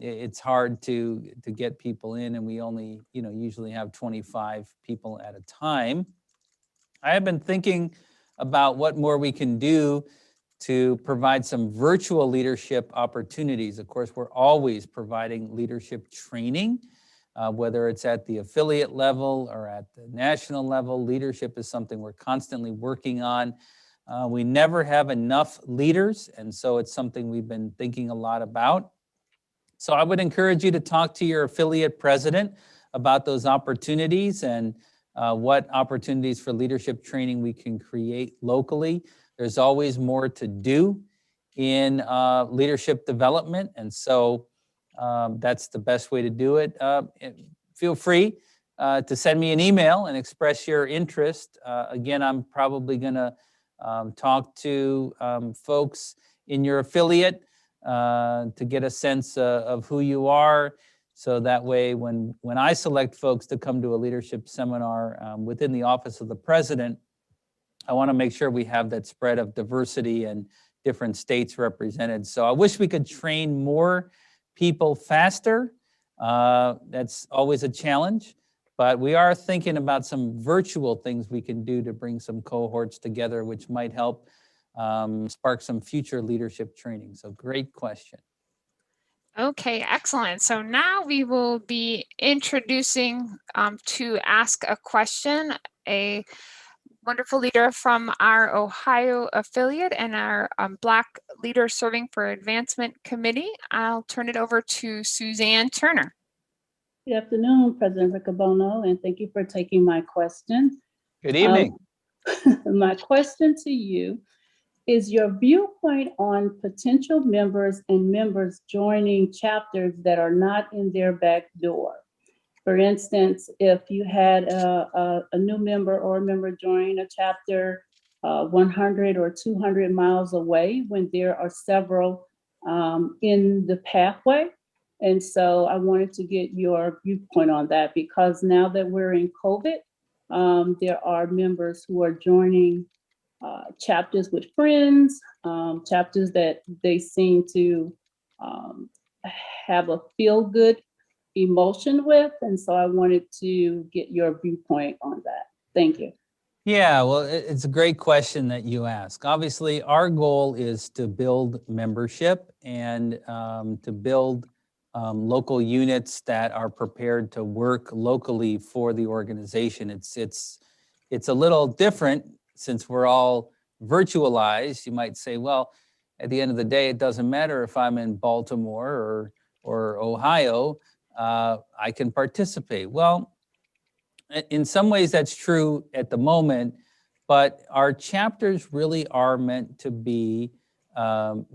it's hard to get people in, and we only, usually have 25 people at a time. I have been thinking about what more we can do to provide some virtual leadership opportunities. Of course, we're always providing leadership training, whether it's at the affiliate level or at the national level. Leadership is something we're constantly working on. We never have enough leaders, and so it's something we've been thinking a lot about. So I would encourage you to talk to your affiliate president about those opportunities and what opportunities for leadership training we can create locally. There's always more to do in leadership development, and so that's the best way to do it. Feel free to send me an email and express your interest. Again, I'm probably going to talk to folks in your affiliate to get a sense of who you are, so that way when I select folks to come to a leadership seminar within the Office of the President, I want to make sure we have that spread of diversity and different states represented. So I wish we could train more people faster. That's always a challenge, but we are thinking about some virtual things we can do to bring some cohorts together, which might help spark some future leadership training. So great question. Okay, excellent. So now we will be introducing to ask a question, a wonderful leader from our Ohio affiliate and our Black Leader Serving for Advancement Committee. I'll turn it over to Suzanne Turner. Good afternoon, President Riccobono, and thank you for taking my question. Good evening. My question to you is your viewpoint on potential members and members joining chapters that are not in their back door. For instance, if you had a new member or a member join a chapter 100 or 200 miles away when there are several in the pathway. And so I wanted to get your viewpoint on that, because now that we're in COVID, there are members who are joining chapters with friends, chapters that they seem to have a feel-good emotion with. And so I wanted to get your viewpoint on that. Thank you. Yeah, well, it's a great question that you ask. Obviously, our goal is to build membership and to build local units that are prepared to work locally for the organization. It's a little different since we're all virtualized. You might say, well, at the end of the day, it doesn't matter if I'm in Baltimore or Ohio, I can participate. Well, in some ways that's true at the moment, but our chapters really are meant to be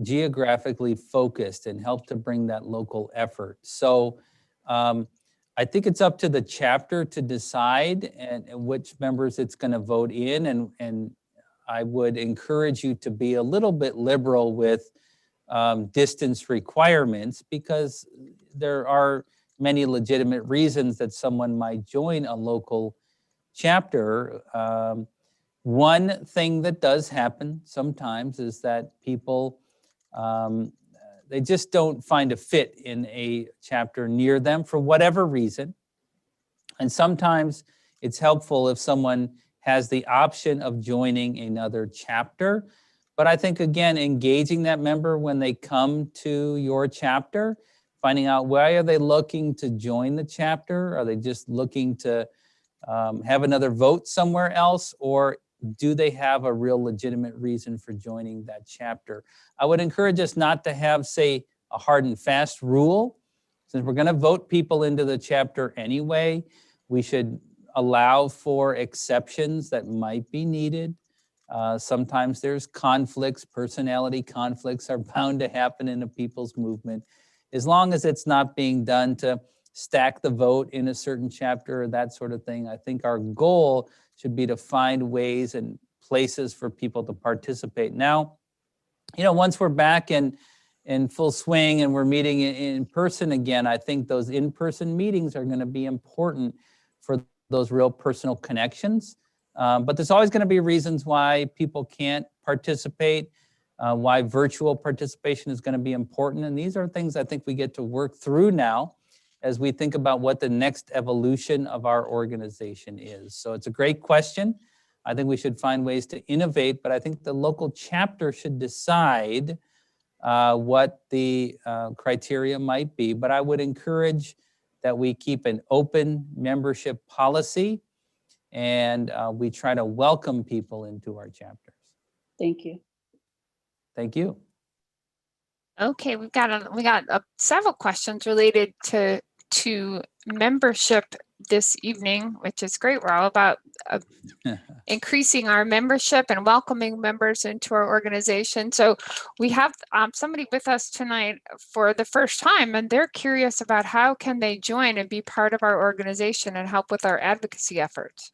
geographically focused and help to bring that local effort. So I think it's up to the chapter to decide and which members it's going to vote in. And I would encourage you to be a little bit liberal with distance requirements, because there are many legitimate reasons that someone might join a local chapter. One thing that does happen sometimes is that people, they just don't find a fit in a chapter near them for whatever reason. And sometimes it's helpful if someone has the option of joining another chapter. But I think, again, engaging that member when they come to your chapter, finding out why are they looking to join the chapter? Are they just looking to have another vote somewhere else? Or do they have a real legitimate reason for joining that chapter? I would encourage us not to have, say, a hard and fast rule. Since we're going to vote people into the chapter anyway, we should allow for exceptions that might be needed. Sometimes there's conflicts, personality conflicts are bound to happen in a people's movement. As long as it's not being done to stack the vote in a certain chapter or that sort of thing, I think our goal should be to find ways and places for people to participate. Now, once we're back in full swing and we're meeting in person again, I think those in-person meetings are going to be important for those real personal connections. But there's always going to be reasons why people can't participate, why virtual participation is going to be important. And these are things I think we get to work through now as we think about what the next evolution of our organization is. So it's a great question. I think we should find ways to innovate, but I think the local chapter should decide what the criteria might be. But I would encourage that we keep an open membership policy and we try to welcome people into our chapters. Thank you. Thank you. Okay, we got several questions related to membership this evening, which is great. We're all about increasing our membership and welcoming members into our organization. So we have somebody with us tonight for the first time, and they're curious about how can they join and be part of our organization and help with our advocacy efforts.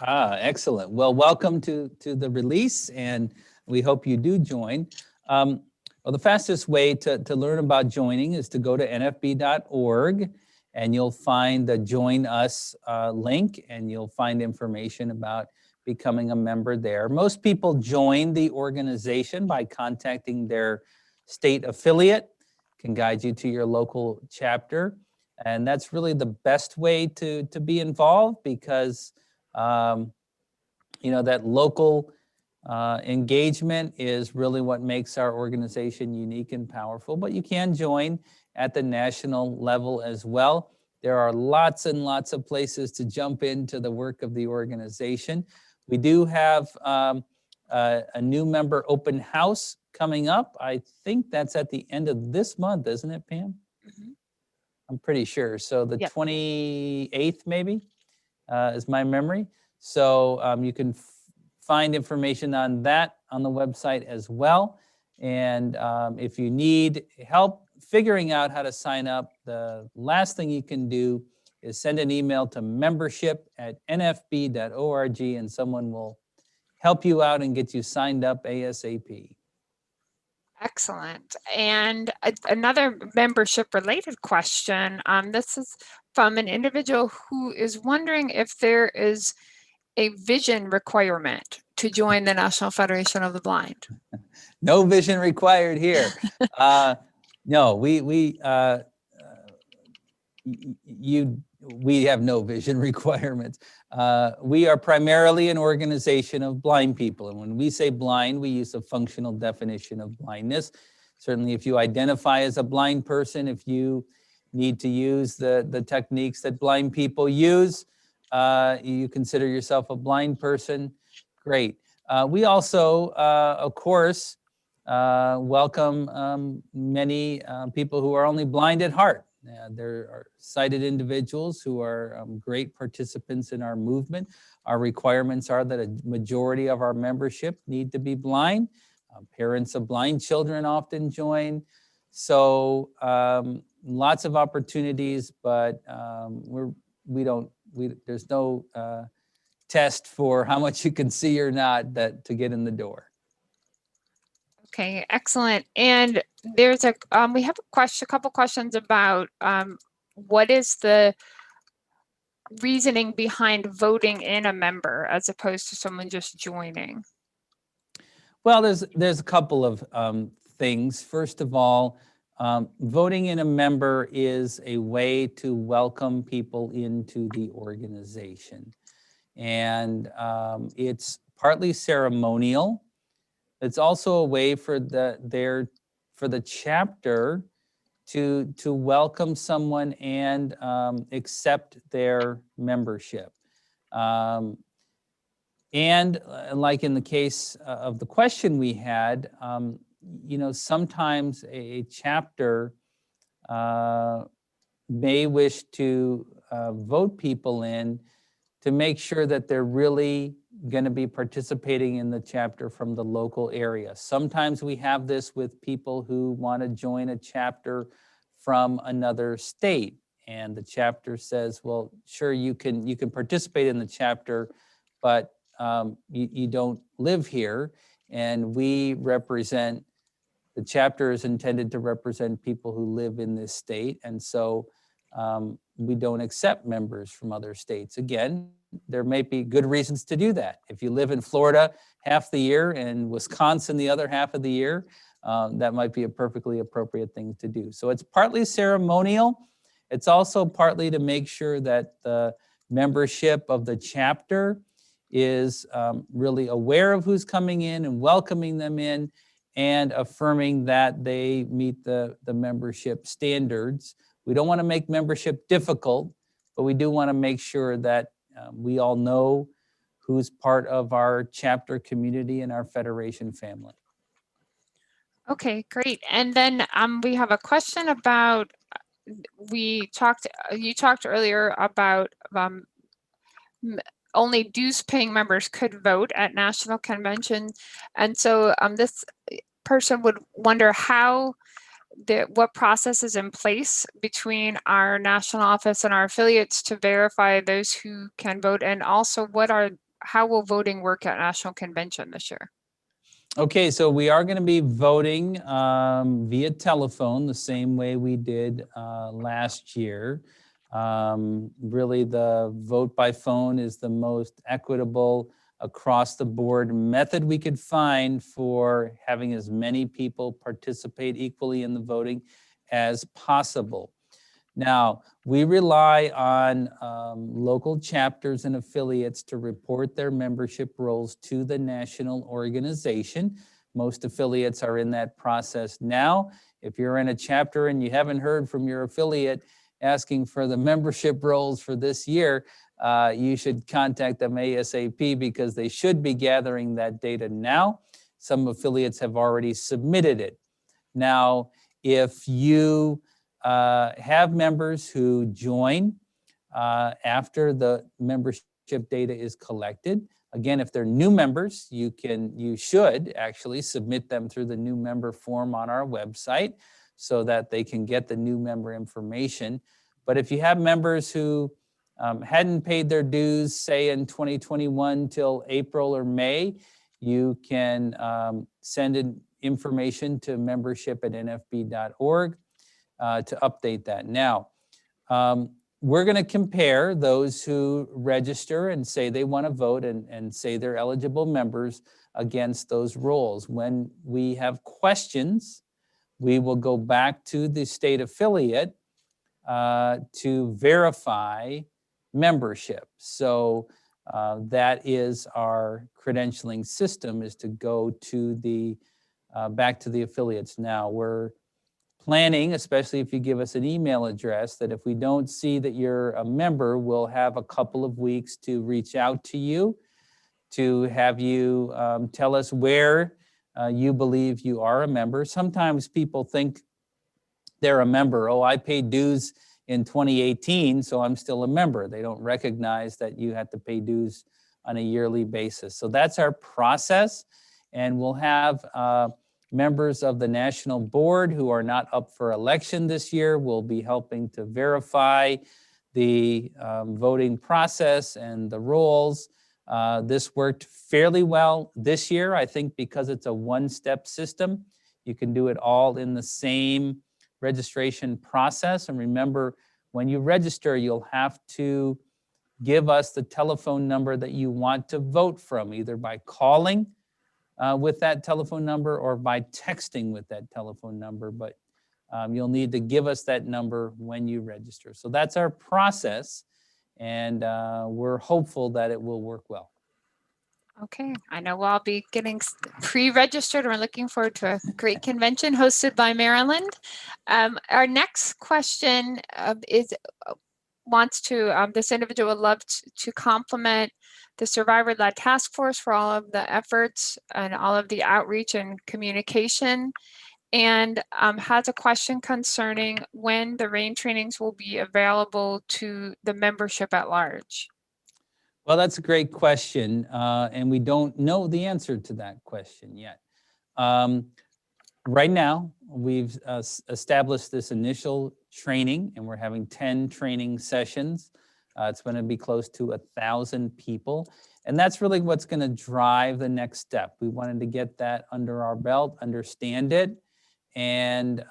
Excellent. Well, welcome to the release, and we hope you do join. Well, the fastest way to learn about joining is to go to nfb.org, and you'll find the Join Us link, and you'll find information about becoming a member there. Most people join the organization by contacting their state affiliate, can guide you to your local chapter. And that's really the best way to be involved because, that local engagement is really what makes our organization unique and powerful. But you can join at the national level as well. There are lots and lots of places to jump into the work of the organization. We do have a new member open house coming up. I think that's at the end of this month, isn't it, Pam? Mm-hmm. I'm pretty sure. So the 28th maybe is my memory. So you can find information on that on the website as well. And if you need help figuring out how to sign up, the last thing you can do is send an email to membership@nfb.org and someone will help you out and get you signed up ASAP. Excellent. And another membership related question. This is from an individual who is wondering if there is a vision requirement to join the National Federation of the Blind. No vision required here. No, we have no vision requirements. We are primarily an organization of blind people. And when we say blind, we use a functional definition of blindness. Certainly, if you identify as a blind person, if you need to use the techniques that blind people use, you consider yourself a blind person, great. We also, of course, welcome many people who are only blind at heart. There are sighted individuals who are great participants in our movement. Our requirements are that a majority of our membership need to be blind. Parents of blind children often join. So lots of opportunities, but there's no test for how much you can see or not to get in the door. Okay, excellent. And there's we have a couple questions about what is the reasoning behind voting in a member as opposed to someone just joining? Well, there's a couple of things. First of all, voting in a member is a way to welcome people into the organization. And it's partly ceremonial. It's also a way for the chapter to welcome someone and accept their membership. And like in the case of the question we had, sometimes a chapter may wish to vote people in to make sure that they're really going to be participating in the chapter from the local area. Sometimes we have this with people who want to join a chapter from another state, and the chapter says, well, sure, you can participate in the chapter, but you don't live here. And the chapter is intended to represent people who live in this state. And so we don't accept members from other states. Again, there may be good reasons to do that. If you live in Florida half the year and Wisconsin the other half of the year, that might be a perfectly appropriate thing to do. So it's partly ceremonial. It's also partly to make sure that the membership of the chapter is really aware of who's coming in and welcoming them in and affirming that they meet the membership standards. We don't want to make membership difficult, but we do want to make sure that we all know who's part of our chapter community and our federation family. Okay, great. And then we have a question about, you talked earlier about only dues paying members could vote at national convention. And so this person would wonder what process is in place between our national office and our affiliates to verify those who can vote, and also how will voting work at national convention this year? Okay, so we are going to be voting via telephone the same way we did last year. Really, the vote by phone is the most equitable across the board method we could find for having as many people participate equally in the voting as possible. Now, we rely on local chapters and affiliates to report their membership rolls to the national organization. Most affiliates are in that process now. If you're in a chapter and you haven't heard from your affiliate asking for the membership rolls for this year, you should contact them ASAP because they should be gathering that data now. Some affiliates have already submitted it. Now, if you have members who join after the membership data is collected. Again, if they're new members, you should actually submit them through the new member form on our website so that they can get the new member information. But if you have members who hadn't paid their dues, say in 2021 till April or May, you can send in information to membership@nfb.org. To update that. Now, we're going to compare those who register and say they want to vote and say they're eligible members against those rolls. When we have questions, we will go back to the state affiliate to verify membership. So that is our credentialing system, is to go to the back to the affiliates. Now, we're planning, especially if you give us an email address, that if we don't see that you're a member, we'll have a couple of weeks to reach out to you, to have you tell us where you believe you are a member. Sometimes people think they're a member. Oh, I paid dues in 2018, so I'm still a member. They don't recognize that you have to pay dues on a yearly basis. So that's our process, and we'll have members of the national board who are not up for election this year will be helping to verify the voting process and the rolls. This worked fairly well this year, I think, because it's a one-step system. You can do it all in the same registration process. And remember, when you register, you'll have to give us the telephone number that you want to vote from, either by calling with that telephone number or by texting with that telephone number, but you'll need to give us that number when you register. So that's our process, and we're hopeful that it will work well. Okay, I know we'll all be getting pre-registered. We're looking forward to a great convention hosted by Maryland. Our next question this individual would love to compliment the survivor-led task force for all of the efforts and all of the outreach and communication, and has a question concerning when the RAIN trainings will be available to the membership at large. Well, that's a great question, and we don't know the answer to that question yet. Right now, we've established this initial training, and we're having 10 training sessions. It's going to be close to 1,000 people, and that's really what's going to drive the next step. We wanted to get that under our belt, understand it, and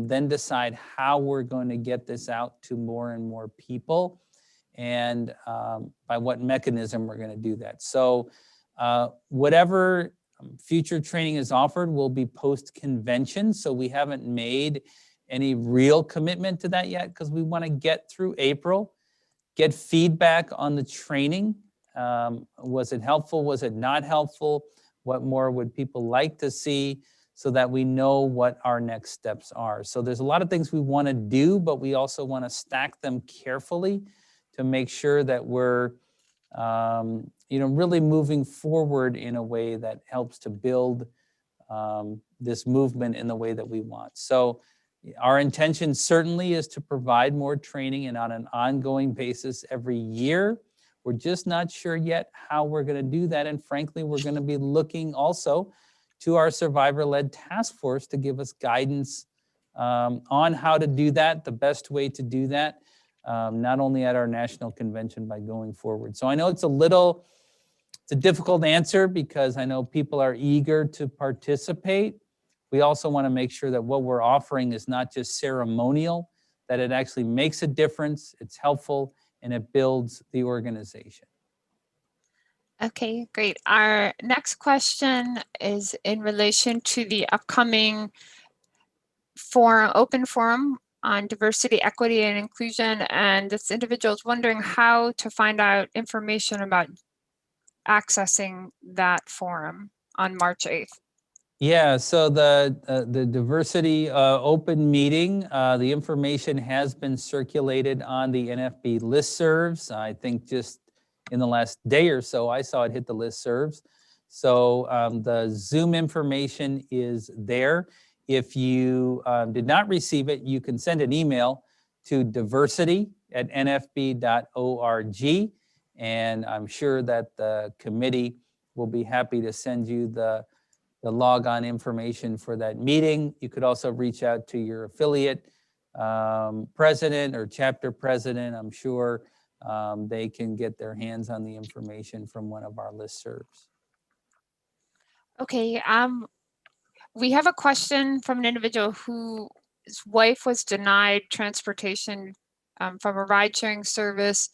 then decide how we're going to get this out to more and more people, and by what mechanism we're going to do that. So whatever future training is offered will be post-convention. So we haven't made any real commitment to that yet because we want to get through April, get feedback on the training. Was it helpful? Was it not helpful? What more would people like to see, so that we know what our next steps are? So there's a lot of things we want to do, but we also want to stack them carefully to make sure that we're really moving forward in a way that helps to build this movement in the way that we want. So our intention certainly is to provide more training and on an ongoing basis every year. We're just not sure yet how we're going to do that. And frankly, we're going to be looking also to our survivor-led task force to give us guidance on how to do that, the best way to do that, not only at our national convention, by going forward. So I know it's a difficult answer because I know people are eager to participate. We also want to make sure that what we're offering is not just ceremonial, that it actually makes a difference, it's helpful, and it builds the organization. Okay, great. Our next question is in relation to the upcoming open forum on diversity, equity, and inclusion. And this individual is wondering how to find out information about accessing that forum on March 8th. Yeah, so the diversity open meeting, the information has been circulated on the NFB listservs. I think just in the last day or so, I saw it hit the listservs. So the Zoom information is there. If you did not receive it, you can send an email to diversity@nfb.org, and I'm sure that the committee will be happy to send you the log-on information for that meeting. You could also reach out to your affiliate president or chapter president. I'm sure they can get their hands on the information from one of our listservs. Okay, we have a question from an individual whose wife was denied transportation from a ride-sharing service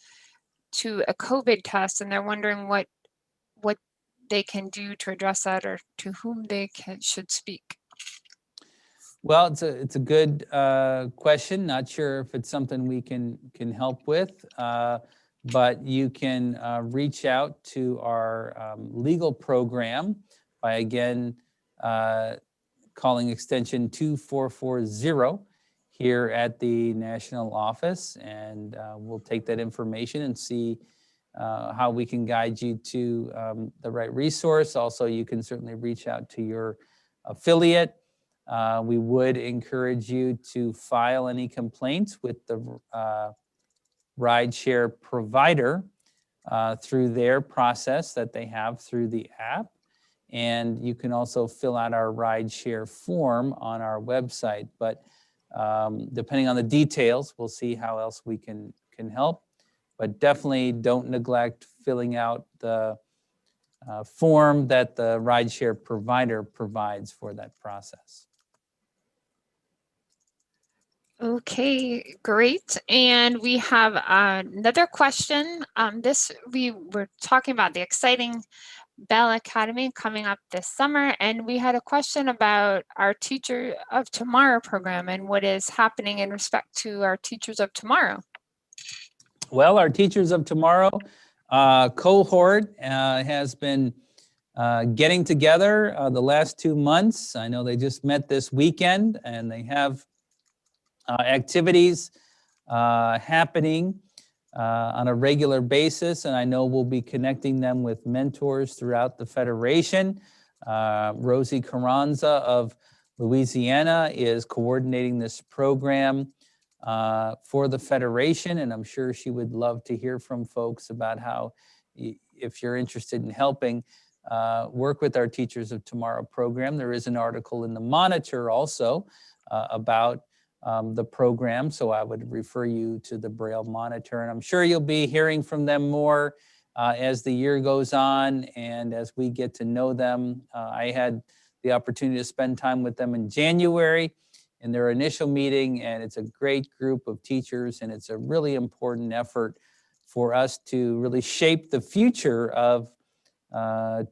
to a COVID test, and they're wondering what they can do to address that, or to whom they should speak. Well, it's a good question. Not sure if it's something we can help with, but you can reach out to our legal program by again calling extension 2440 here at the national office, and we'll take that information and see how we can guide you to the right resource. Also, you can certainly reach out to your affiliate. We would encourage you to file any complaints with the rideshare provider through their process that they have through the app. And you can also fill out our rideshare form on our website. But depending on the details, we'll see how else we can help. But definitely don't neglect filling out the form that the rideshare provider provides for that process. Okay, great. And we have another question. We were talking about the exciting Bell Academy coming up this summer, and we had a question about our Teacher of Tomorrow program and what is happening in respect to our Teachers of Tomorrow. Well, our Teachers of Tomorrow cohort has been getting together the last 2 months. I know they just met this weekend, and they have activities happening on a regular basis, and I know we'll be connecting them with mentors throughout the Federation. Rosie Carranza of Louisiana is coordinating this program for the Federation, and I'm sure she would love to hear from folks about how, if you're interested in helping work with our Teachers of Tomorrow program. There is an article in the Monitor also about the program, so I would refer you to the Braille Monitor, and I'm sure you'll be hearing from them more as the year goes on and as we get to know them. I had the opportunity to spend time with them in January in their initial meeting, and it's a great group of teachers, and it's a really important effort for us to really shape the future of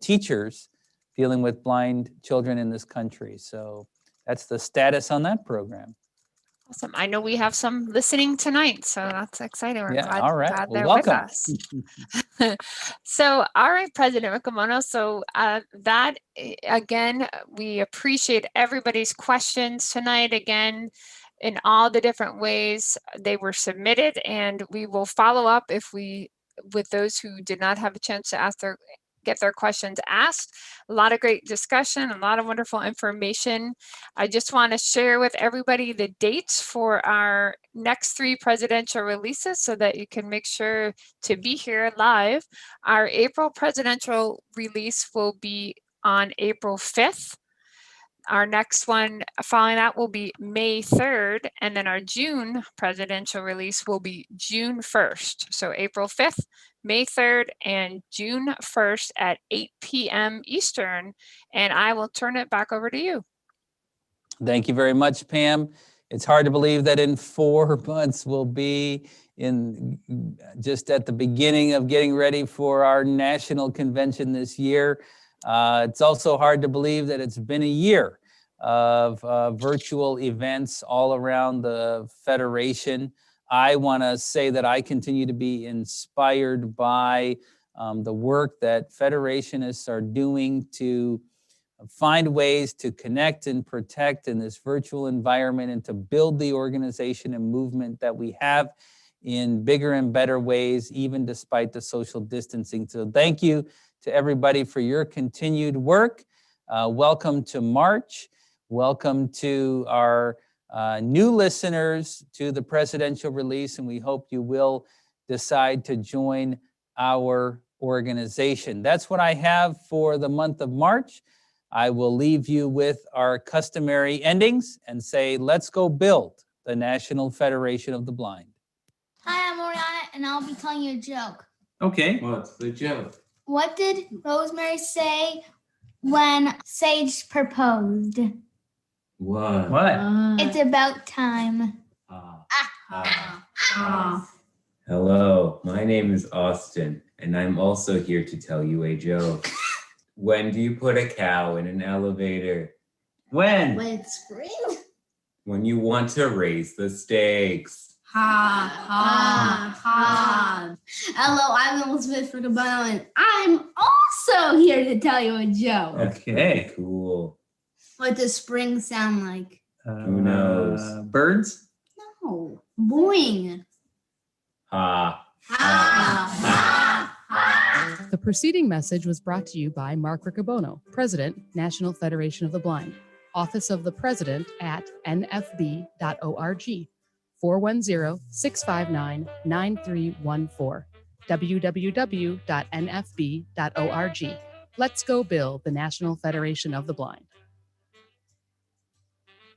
teachers dealing with blind children in this country. So that's the status on that program. Awesome. I know we have some listening tonight, so that's exciting. We're Yeah, glad, all right. glad Well, they're welcome. with us. So, all right, President Riccobono. So again, we appreciate everybody's questions tonight. Again, in all the different ways they were submitted, and we will follow up with those who did not have a chance to get their questions asked. A lot of great discussion, a lot of wonderful information. I just want to share with everybody the dates for our next 3 presidential releases so that you can make sure to be here live. Our April presidential release will be on April 5th. Our next one following that will be May 3rd, and then our June presidential release will be June 1st. So April 5th, May 3rd, and June 1st at 8 p.m. Eastern. And I will turn it back over to you. Thank you very much, Pam. It's hard to believe that in 4 months we'll be just at the beginning of getting ready for our national convention this year. It's also hard to believe that it's been a year of virtual events all around the Federation. I want to say that I continue to be inspired by the work that Federationists are doing to find ways to connect and protect in this virtual environment and to build the organization and movement that we have in bigger and better ways, even despite the social distancing. So thank you to everybody for your continued work. Welcome to March. Welcome to our new listeners to the presidential release, and we hope you will decide to join our organization. That's what I have for the month of March. I will leave you with our customary endings and say, let's go build the National Federation of the Blind. Hi, I'm Oriana, and I'll be telling you a joke. Okay. What's the joke? What did Rosemary say when Sage proposed? What? It's about time. Hello, my name is Austin, and I'm also here to tell you a joke. When do you put a cow in an elevator? When? When it's spring? When you want to raise the stakes. Hello, I'm Elizabeth Riccobono, and I'm also here to tell you a joke. Okay. Cool. What does spring sound like? Who knows? Birds? No, boing. Ha. The preceding message was brought to you by Mark Riccobono, President, National Federation of the Blind, Office of the President at nfb.org, 410-659-9314, www.nfb.org. Let's go build the National Federation of the Blind.